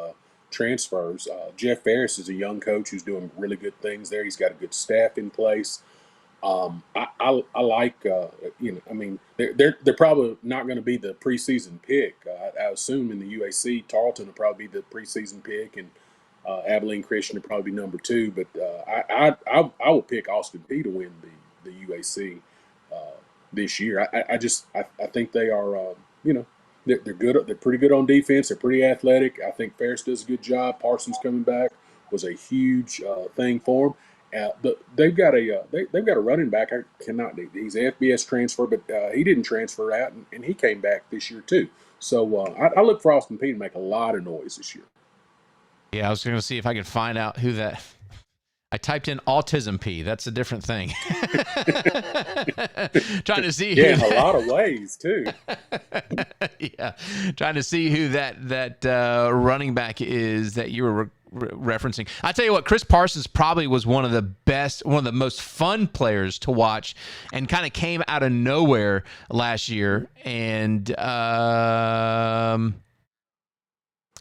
transfers. Jeff Ferris is a young coach who's doing really good things there. He's got a good staff in place. I like, they're probably not going to be the preseason pick. I assume in the UAC, Tarleton will probably be the preseason pick, and Abilene Christian will probably be number 2. But I will pick Austin Peay to win the UAC this year. I think they are, they're good. They're pretty good on defense. They're pretty athletic. I think Ferris does a good job. Parsons coming back was a huge thing for them. They've got a running back. He's an FBS transfer, but he didn't transfer out, and he came back this year too. So I look for Austin Peay to make a lot of noise this year. Yeah, I was going to see if I could find out who that. I typed in autism P. That's a different thing. Trying to see. Yeah, in a lot of ways too. Yeah, trying to see who that running back is that you were referencing. I tell you what, Chris Parsons probably was one of the most fun players to watch, and kind of came out of nowhere last year. And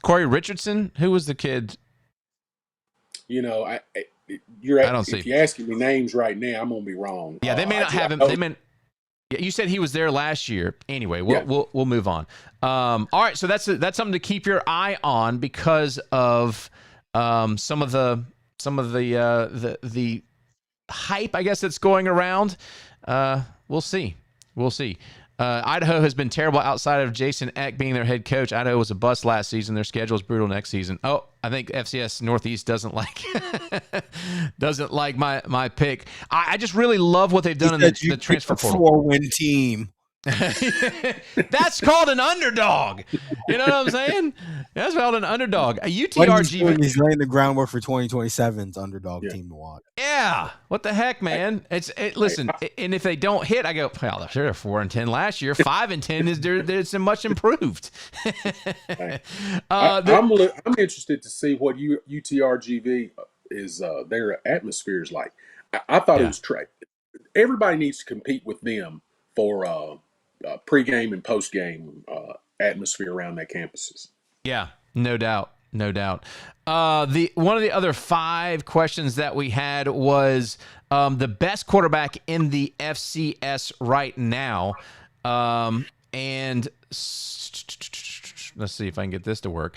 Corey Richardson, who was the kid? You know, I don't see. if you're asking me names right now, I'm gonna be wrong. Yeah, they may not have him. They may. Yeah, you said he was there last year. Anyway, we'll move on. All right, so that's something to keep your eye on because of some of the hype, I guess, that's going around. We'll see. Idaho has been terrible outside of Jason Eck being their head coach. Idaho was a bust last season. Their schedule is brutal next season. Oh, I think FCS Northeast doesn't like my pick. I just really love what they've done in the transfer portal. 4-win team. That's called an underdog. You know what I'm saying? That's called an underdog. A UTRGV. He's laying the groundwork for 2027's underdog team to watch. Yeah. What the heck, man? Listen, and if they don't hit, I go, well, they're 4-10 last year. 5-10 is it's much improved. I'm interested to see what UTRGV is their atmosphere is like. I thought it was everybody needs to compete with them for pregame and postgame atmosphere around their campuses. Yeah, no doubt. One of the other 5 questions that we had was the best quarterback in the FCS right now, and let's see if I can get this to work.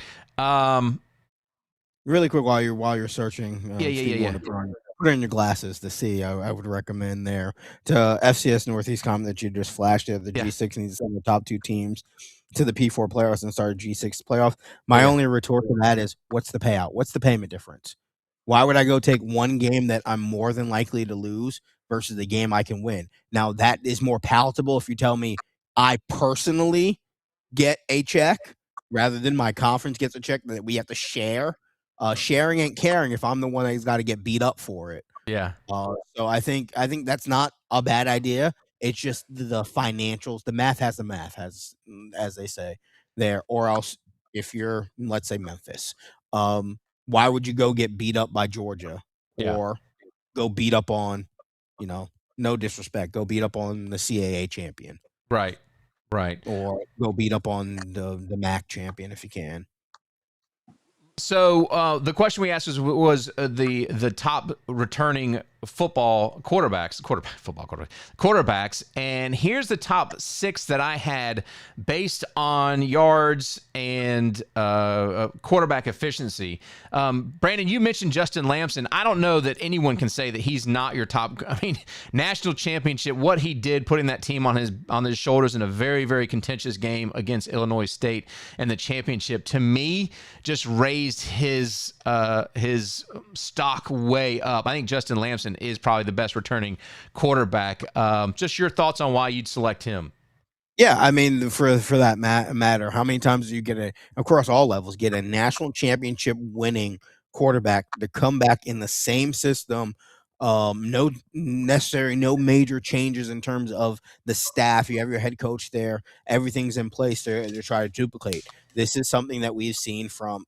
Really quick, while you're searching, yeah. Put on your glasses to see. I would recommend there to FCS Northeast comment that you just flashed it. The G6 needs to send the top 2 teams to the P4 playoffs and start G6 playoffs. My only retort to that is, what's the payout? What's the payment difference? Why would I go take one game that I'm more than likely to lose versus the game I can win? Now, that is more palatable if you tell me I personally get a check rather than my conference gets a check that we have to share. Sharing ain't caring if I'm the one that's got to get beat up for it. Yeah. So I think that's not a bad idea. It's just the financials. The math has the math, as they say there. Or else, if you're, let's say, Memphis, why would you go get beat up by Georgia or go beat up on, no disrespect, go beat up on the CAA champion, right, or go beat up on the MAC champion if you can. So the question we asked was the top returning quarterbacks, and here's the top 6 that I had based on yards and quarterback efficiency. Brandon, you mentioned Justin Lamson. I don't know that anyone can say that he's not your top. I mean, national championship, what he did, putting that team on his shoulders in a very, very contentious game against Illinois State, and the championship, to me, just raised his stock way up. I think Justin Lamson is probably the best returning quarterback. Just your thoughts on why you'd select him. Yeah, I mean, for that matter, how many times do you across all levels, get a national championship winning quarterback to come back in the same system? No major changes in terms of the staff. You have your head coach there. Everything's in place to try to duplicate. This is something that we've seen from,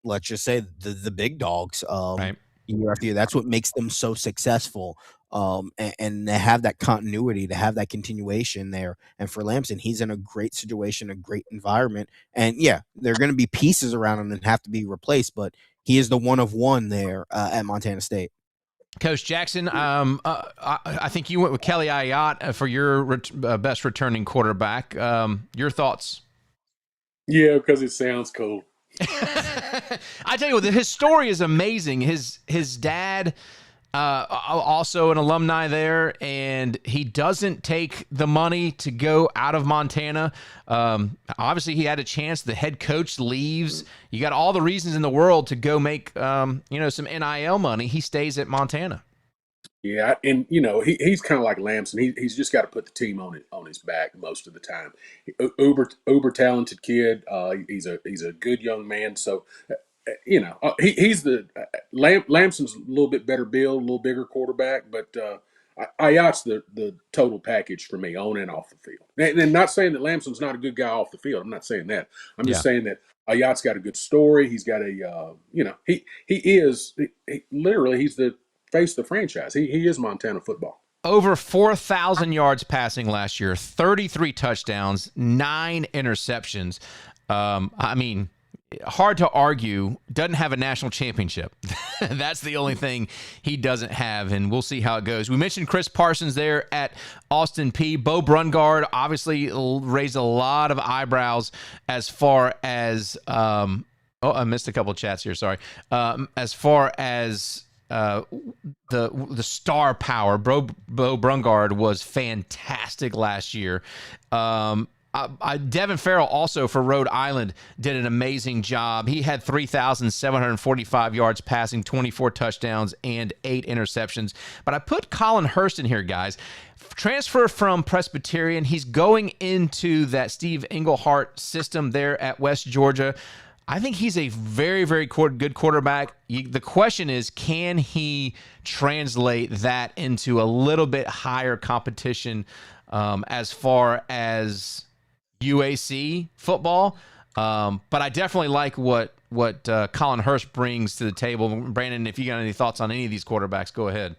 let's just say, the big dogs right. Year after year. That's what makes them so successful. And they have that continuity, to have that continuation there. And for Lamson, he's in a great situation, a great environment. And there are going to be pieces around him that have to be replaced, but he is the one of one there at Montana State. Coach Jackson, I think you went with Kelly Ayotte for your best returning quarterback. Your thoughts? Yeah, because it sounds cool. I tell you what, his story is amazing. His dad, also an alumni there, and he doesn't take the money to go out of Montana. Obviously, he had a chance. The head coach leaves. You got all the reasons in the world to go make some NIL money. He stays at Montana. Yeah, and he's kind of like Lamson. He's just got to put the team on his back most of the time. Uber talented kid. He's a good young man. So he's the Lamson's a little bit better build, a little bigger quarterback, but Ayat's the total package for me on and off the field. And not saying that Lamson's not a good guy off the field. I'm not saying that. I'm just saying that Ayat's got a good story. He's got literally he's the face of the franchise. He is Montana football. Over 4,000 yards passing last year, 33 touchdowns, 9 interceptions. I mean, hard to argue, doesn't have a national championship. That's the only thing he doesn't have, and we'll see how it goes. We mentioned Chris Parsons there at Austin Peay. Bo Brungard obviously raised a lot of eyebrows as far as I missed a couple of chats here, sorry. As far as the star power, Bo Brungard was fantastic last year. Devin Farrell also for Rhode Island did an amazing job. He had 3,745 yards passing, 24 touchdowns, and 8 interceptions. But I put Colin Hurst in here, guys. Transfer from Presbyterian. He's going into that Steve Englehart system there at West Georgia. I think he's a very, very good quarterback. The question is, can he translate that into a little bit higher competition as far as UAC football? But I definitely like what Colin Hurst brings to the table. Brandon, if you got any thoughts on any of these quarterbacks, go ahead.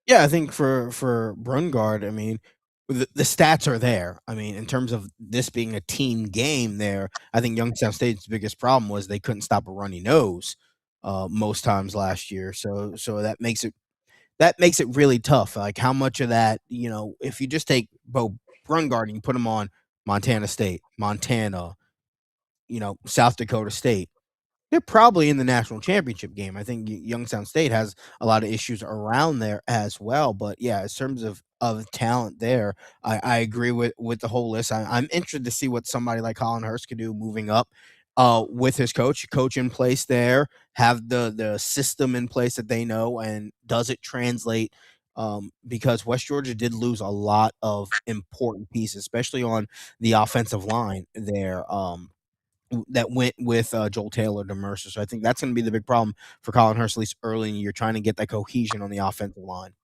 Yeah, I think for Brungard, I mean, the stats are there. I mean, in terms of this being a team game there, I think Youngstown State's biggest problem was they couldn't stop a runny nose most times last year. So that makes it really tough. Like, how much of that, if you just take Bo Brungard and you put him on Montana State, Montana, South Dakota State, they're probably in the national championship game. I think Youngstown State has a lot of issues around there as well. But yeah, in terms of talent there, I agree with the whole list. I'm interested to see what somebody like Colin Hurst could do moving up with his coach in place there, have the system in place that they know, and does it translate? Because West Georgia did lose a lot of important pieces, especially on the offensive line there. That went with Joel Taylor to Mercer. So I think that's going to be the big problem for Colin Hurst, at least early in the year, trying to get that cohesion on the offensive line.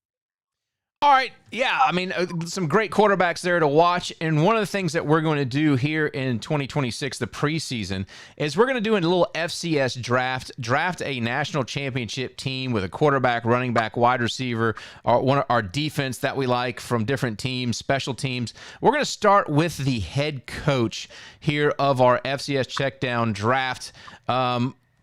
All right. Yeah. I mean, some great quarterbacks there to watch. And one of the things that we're going to do here in 2026, the preseason, is we're going to do a little FCS draft a national championship team with a quarterback, running back, wide receiver, our defense that we like from different teams, special teams. We're going to start with the head coach here of our FCS Checkdown draft.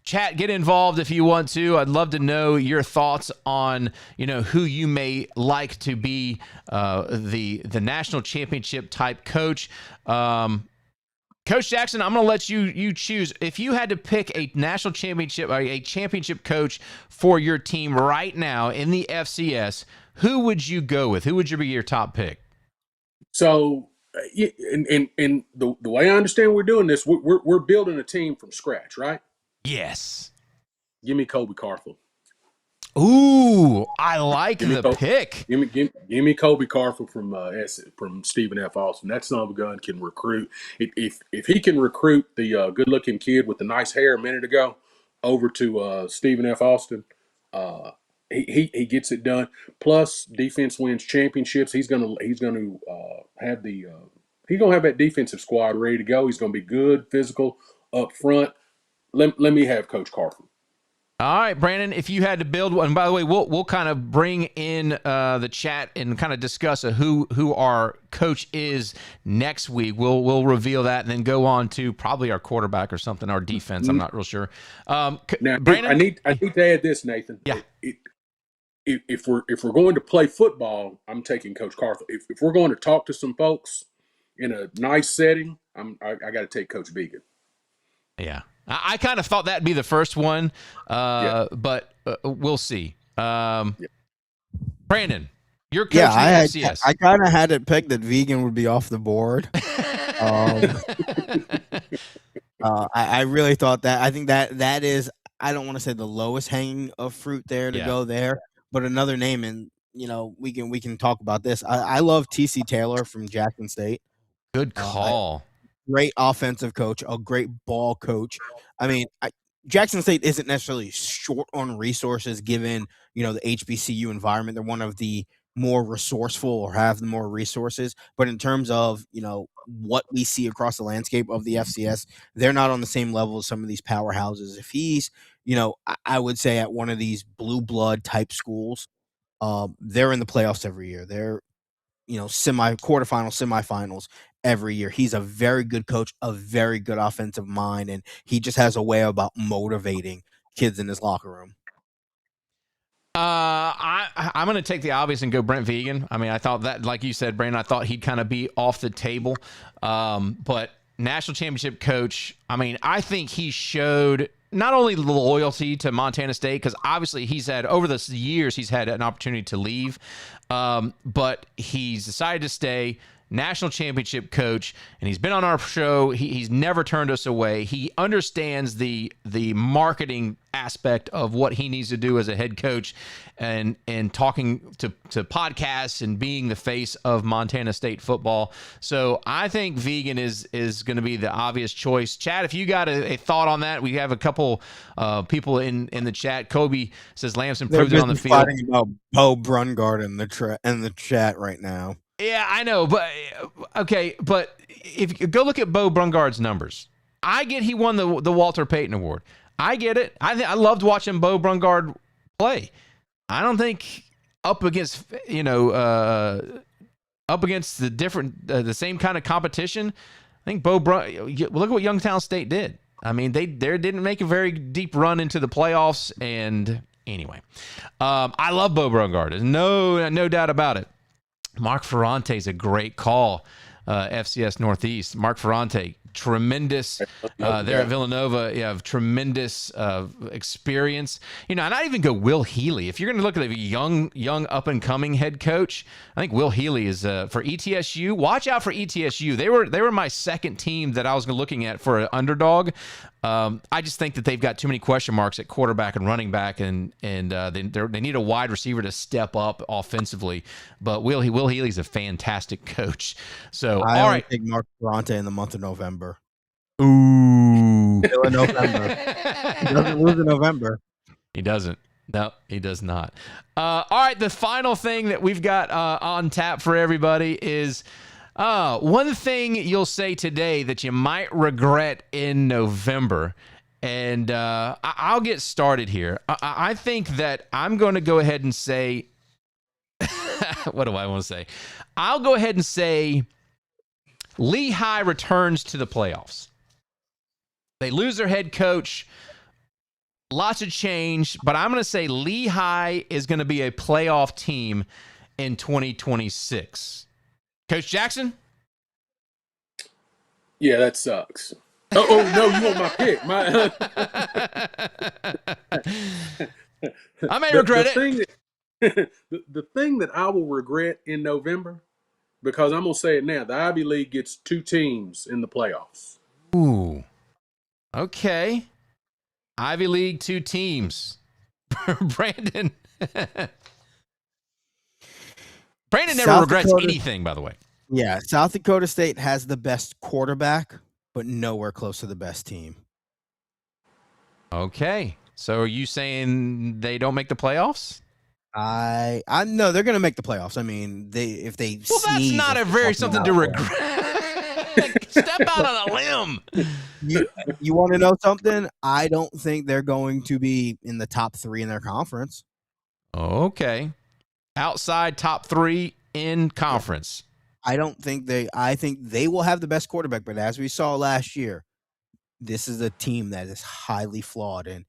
Chat, get involved if you want to. I'd love to know your thoughts on, who you may like to be the national championship type coach. Coach Jackson, I'm going to let you choose. If you had to pick a national championship or a championship coach for your team right now in the FCS, who would you go with? Who would be your top pick? So, and the way I understand we're doing this, we're building a team from scratch, right? Yes. Give me Kobe Carthel. Ooh, I like the pick. Give me Kobe Carthel from Stephen F. Austin. That son of a gun can recruit. If he can recruit the good-looking kid with the nice hair a minute ago over to Stephen F. Austin, he gets it done. Plus, defense wins championships. He's gonna have that defensive squad ready to go. He's gonna be good, physical, up front. Let me have Coach Carthel. All right, Brandon, if you had to build one, by the way, we'll kind of bring in the chat and kind of discuss who our coach is next week. We'll reveal that and then go on to probably our quarterback or something, our defense. I'm not real sure. Now, Brandon, I need to add this, Nathan. Yeah. If we're going to play football, I'm taking Coach Carthel. If we're going to talk to some folks in a nice setting, I got to take Coach Began. Yeah. I kind of thought that'd be the first one, but we'll see. Brandon, you're coaching FCS. I kind of had it pegged that Vegan would be off the board. I really thought that. I think that is, I don't want to say the lowest hanging of fruit there to go there, but another name, and we can talk about this. I love TC Taylor from Jackson State. Good call. Great offensive coach, a great ball coach. I mean, Jackson State isn't necessarily short on resources given, the HBCU environment. They're one of the more resourceful or have the more resources. But in terms of, what we see across the landscape of the FCS, they're not on the same level as some of these powerhouses. If he's, I would say at one of these blue blood type schools, they're in the playoffs every year. They're, quarterfinals, semifinals every year. He's a very good coach, a very good offensive mind, and he just has a way about motivating kids in his locker room. I'm going to take the obvious and go Brent Vegan. I mean, I thought that, like you said, Brandon, I thought he'd kind of be off the table. But national championship coach, I mean, I think he showed not only the loyalty to Montana State, because obviously he's had, over the years, he's had an opportunity to leave, but he's decided to stay. National championship coach, and he's been on our show. He's never turned us away. He understands the marketing aspect of what he needs to do as a head coach, and talking to podcasts and being the face of Montana State football. So I think Vegan is going to be the obvious choice. Chad, if you got a thought on that, we have a couple people in the chat. Kobe says Lamson proved it on the field. Fighting about Bo Brungard in the chat right now. Yeah, I know, but okay, but if you go look at Bo Brungard's numbers, I get he won the Walter Payton Award. I get it. I loved watching Bo Brungard play. I don't think up against the same kind of competition. I think look at what Youngstown State did. I mean, they didn't make a very deep run into the playoffs, and anyway, I love Bo Brungard. There's no doubt about it. Mark Ferrante is a great call, FCS Northeast. Mark Ferrante, tremendous there at Villanova. You have tremendous experience. And I'd even go Will Healy. If you're going to look at a young up-and-coming head coach, I think Will Healy is for ETSU. Watch out for ETSU. They were my second team that I was looking at for an underdog. I just think that they've got too many question marks at quarterback and running back, and they need a wide receiver to step up offensively. But Will Healy's a fantastic coach. So all right, take Mark Ferrante in the month of November. Ooh, Still in November. He doesn't lose in November. He doesn't. No, he does not. All right, the final thing that we've got on tap for everybody is one thing you'll say today that you might regret in November. And I'll get started here. I think that I'm going to go ahead and say, what do I want to say? I'll go ahead and say Lehigh returns to the playoffs. They lose their head coach. Lots of change, but I'm going to say Lehigh is going to be a playoff team in 2026. Coach Jackson? Yeah, that sucks. Oh no, you want my pick? I may regret it. The thing that I will regret in November, because I'm going to say it now, the Ivy League gets 2 teams in the playoffs. Ooh. Okay. Ivy League, 2 teams. Brandon. Brandon never regrets anything, by the way. Yeah, South Dakota State has the best quarterback, but nowhere close to the best team. Okay. So are you saying they don't make the playoffs? I know they're going to make the playoffs. I mean, if they well, that's not a very something to regret. Step out on a limb. You want to know something? I don't think they're going to be in the top 3 in their conference. Okay. Outside top 3 in conference. I think they will have the best quarterback, but as we saw last year, this is a team that is highly flawed, and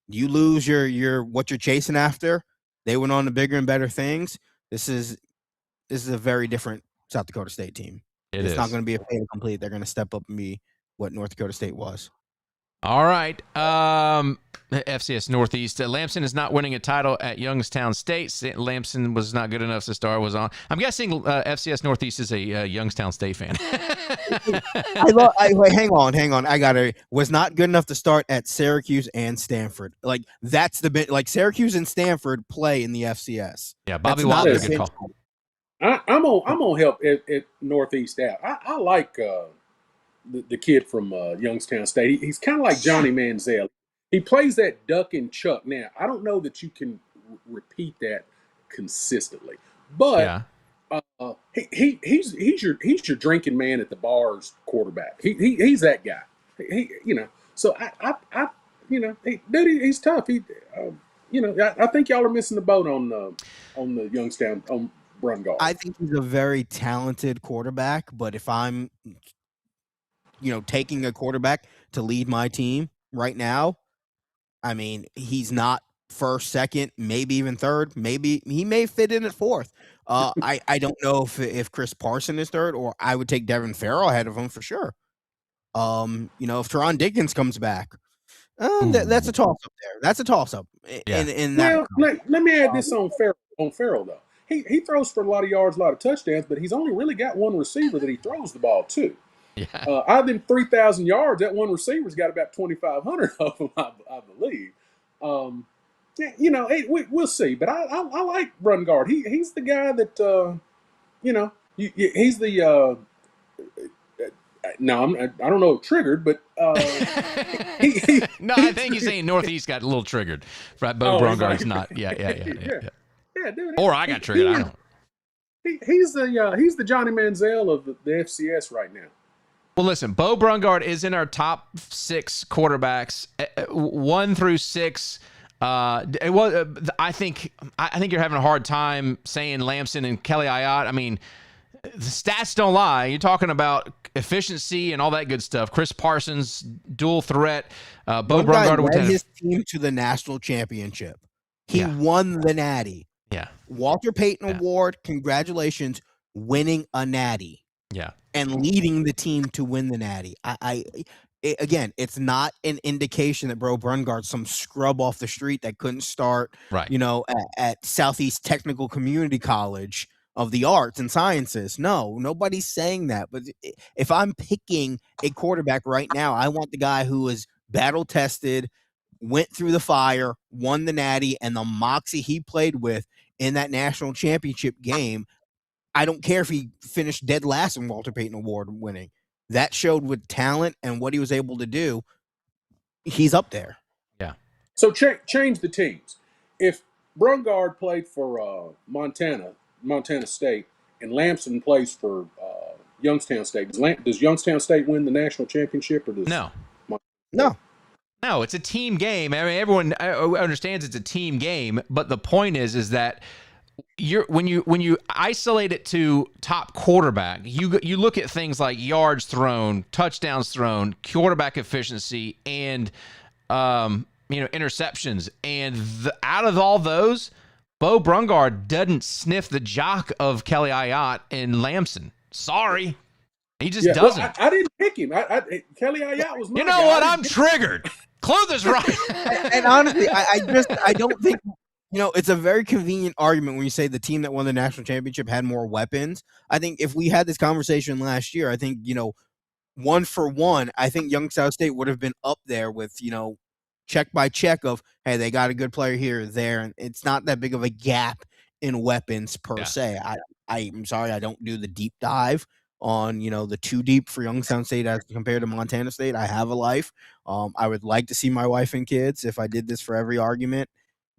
you lose your what you're chasing after. They went on to bigger and better things. This is a very different South Dakota State team. It's not going to be a fait accompli. They're going to step up and be what North Dakota State was. All right. FCS Northeast. Lamson is not winning a title at Youngstown State. Lamson was not good enough to start. Was on. I'm guessing FCS Northeast is a Youngstown State fan. Wait, hang on. I got it. Was not good enough to start at Syracuse and Stanford. Like that's the bit. Like Syracuse and Stanford play in the FCS. Yeah, Bobby Wilder. Good call. I'm gonna help at Northeast out. I like the kid from Youngstown State. He's kind of like Johnny Manziel. He plays that duck and chuck. Now, I don't know that you can repeat that consistently, but Yeah. he's your drinking man at the bars quarterback. He's that guy. So he's tough. I think y'all are missing the boat on the Youngstown on Brungard. I think he's a very talented quarterback, but if I'm taking a quarterback to lead my team right now, I mean, he's not first, second, maybe even third. Maybe he may fit in at fourth. I don't know if Chris Parson is third, or I would take Devin Farrell ahead of him for sure. If Teron Dickens comes back, that's a toss up there. That's a toss up. Yeah. Well, let me add this on Farrell though. He throws for a lot of yards, a lot of touchdowns, but he's only really got one receiver that he throws the ball to. Yeah. Out of them 3,000 yards, that one receiver's got about 2,500 of them, I believe. We'll see. But I like Brungard. He's the guy that he's the. No, I don't know if triggered, but no, I think he's saying Northeast got a little triggered. Right, Bo Brungard's not. Yeah, dude. Or I got triggered. I don't. He's the Johnny Manziel of the FCS right now. Well, listen, Bo Brungard is in our top 6 quarterbacks, 1 through 6. It was. I think you're having a hard time saying Lamson and Kelly Ayotte. I mean, the stats don't lie. You're talking about efficiency and all that good stuff. Chris Parsons, dual threat. Bo Brungard led his team to the national championship. He won the Natty. Yeah. Walter Payton Award. Congratulations, winning a Natty. Yeah. And leading the team to win the Natty. Again, it's not an indication that Bo Brungard's some scrub off the street that couldn't start, right. At Southeast Technical Community College of the Arts and Sciences. No, nobody's saying that. But if I'm picking a quarterback right now, I want the guy who is battle tested, went through the fire, won the Natty, and the moxie he played with in that national championship game. I don't care if he finished dead last in Walter Payton Award winning. That showed with talent and what he was able to do. He's up there. Yeah. So change the teams. If Brungard played for Montana State, and Lamson plays for Youngstown State, does Youngstown State win the national championship, or does no? No, it's a team game. I mean, everyone understands it's a team game, but the point is that when you isolate it to top quarterback, you look at things like yards thrown, touchdowns thrown, quarterback efficiency, and interceptions, and out of all those, Bo Brungard doesn't sniff the jock of Kelly Ayotte and Lamson. Sorry, he just doesn't. Well, I didn't pick him. Kelly Ayotte was my You know guy. what? I'm triggered. Clothes right. And honestly, I don't think. It's a very convenient argument when you say the team that won the national championship had more weapons. I think if we had this conversation last year, I think, 1 for 1, I think Youngstown State would have been up there with, check by check of, hey, they got a good player here or there. And it's not that big of a gap in weapons per se. I'm sorry, I don't do the deep dive on, the too deep for Youngstown State as compared to Montana State. I have a life. I would like to see my wife and kids if I did this for every argument.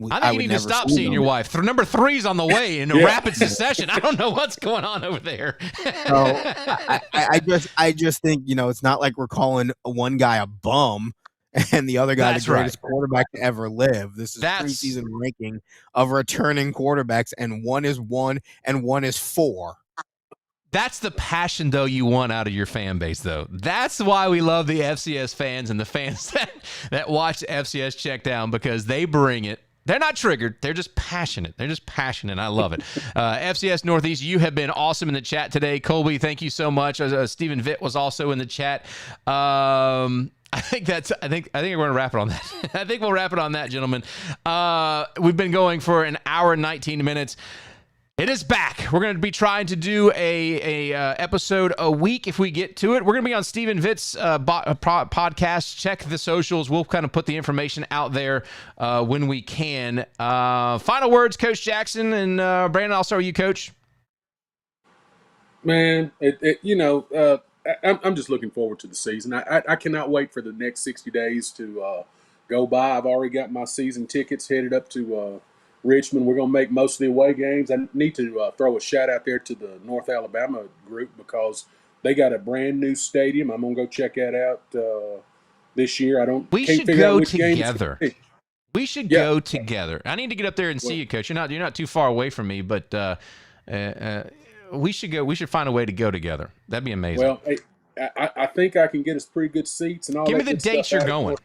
I think you need to stop seeing your wife. Number 3's on the way in a rapid succession. I don't know what's going on over there. So I just think, it's not like we're calling one guy a bum and the other guy the greatest quarterback to ever live. This is preseason ranking of returning quarterbacks, and one is 1 and 1 is 4. That's the passion, though, you want out of your fan base, though. That's why we love the FCS fans and the fans that watch FCS Checkdown, because they bring it. They're not triggered. They're just passionate. I love it. FCS Northeast, you have been awesome in the chat today. Colby, thank you so much. Stephen Vitt was also in the chat. I think we're going to wrap it on that. I think we'll wrap it on that, gentlemen. We've been going for an hour and 19 minutes. It is back. We're going to be trying to do a episode a week if we get to it. We're going to be on Stephen Vitt's podcast. Check the socials. We'll kind of put the information out there when we can. Final words, Coach Jackson and Brandon. I'll start with you, Coach. Man, I'm just looking forward to the season. I cannot wait for the next 60 days to go by. I've already got my season tickets headed up to Richmond. We're going to make most of the away games. I need to throw a shout out there to the North Alabama group because they got a brand new stadium. I'm going to go check that out this year. We should go together. We should go together. I need to get up there and see you, Coach. You're not too far away from me, but we should go. We should find a way to go together. That'd be amazing. Well, I think I can get us pretty good seats and all that. Give me the dates you're going.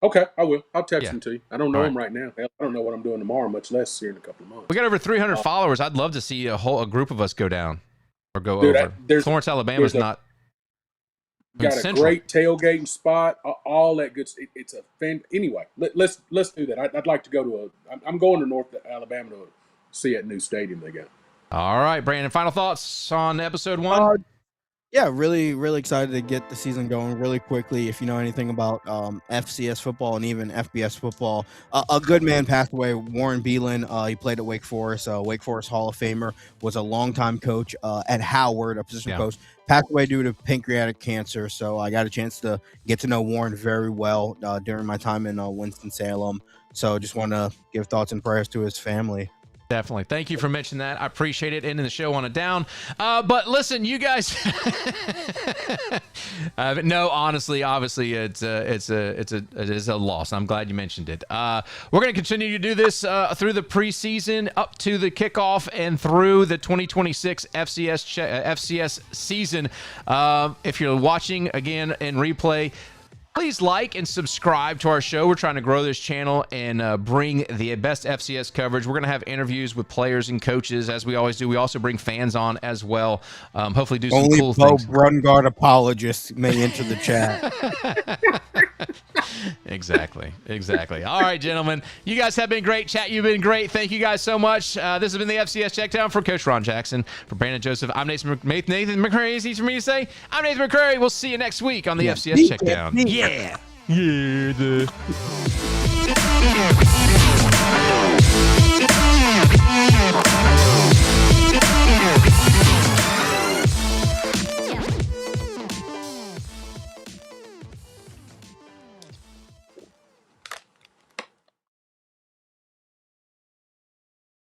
Okay, I will. I'll text them to you. I don't know them right now. I don't know what I'm doing tomorrow, much less here in a couple of months. We got over 300 followers. I'd love to see a group of us go down or go over. Florence, Alabama's not. Got a great tailgating spot. All that good. It's a fan. Anyway, let's do that. I'd like to go to I'm going to North Alabama to see that new stadium they got. All right, Brandon. Final thoughts on episode 1. Yeah, really, really excited to get the season going really quickly. If you know anything about FCS football and even FBS football, a good man passed away, Warren Beelan. He played at Wake Forest, Wake Forest Hall of Famer, was a longtime coach at Howard, a position coach, passed away due to pancreatic cancer. So I got a chance to get to know Warren very well during my time in Winston-Salem. So just want to give thoughts and prayers to his family. Definitely. Thank you for mentioning that. I appreciate it. Ending the show on a down. But listen, you guys. No, honestly, obviously, it is a loss. I'm glad you mentioned it. We're going to continue to do this through the preseason, up to the kickoff, and through the 2026 FCS season. If you're watching again in replay, please like and subscribe to our show. We're trying to grow this channel and bring the best FCS coverage. We're going to have interviews with players and coaches, as we always do. We also bring fans on as well. Hopefully do some cool things. Only run guard apologists may enter the chat. Exactly. All right, gentlemen. You guys have been great. Chat, you've been great. Thank you guys so much. This has been the FCS Checkdown for Coach Ron Jackson. For Brandon Joseph, I'm Nathan McCreary. Is easy for me to say. I'm Nathan McCreary. We'll see you next week on the FCS Checkdown. Yeah.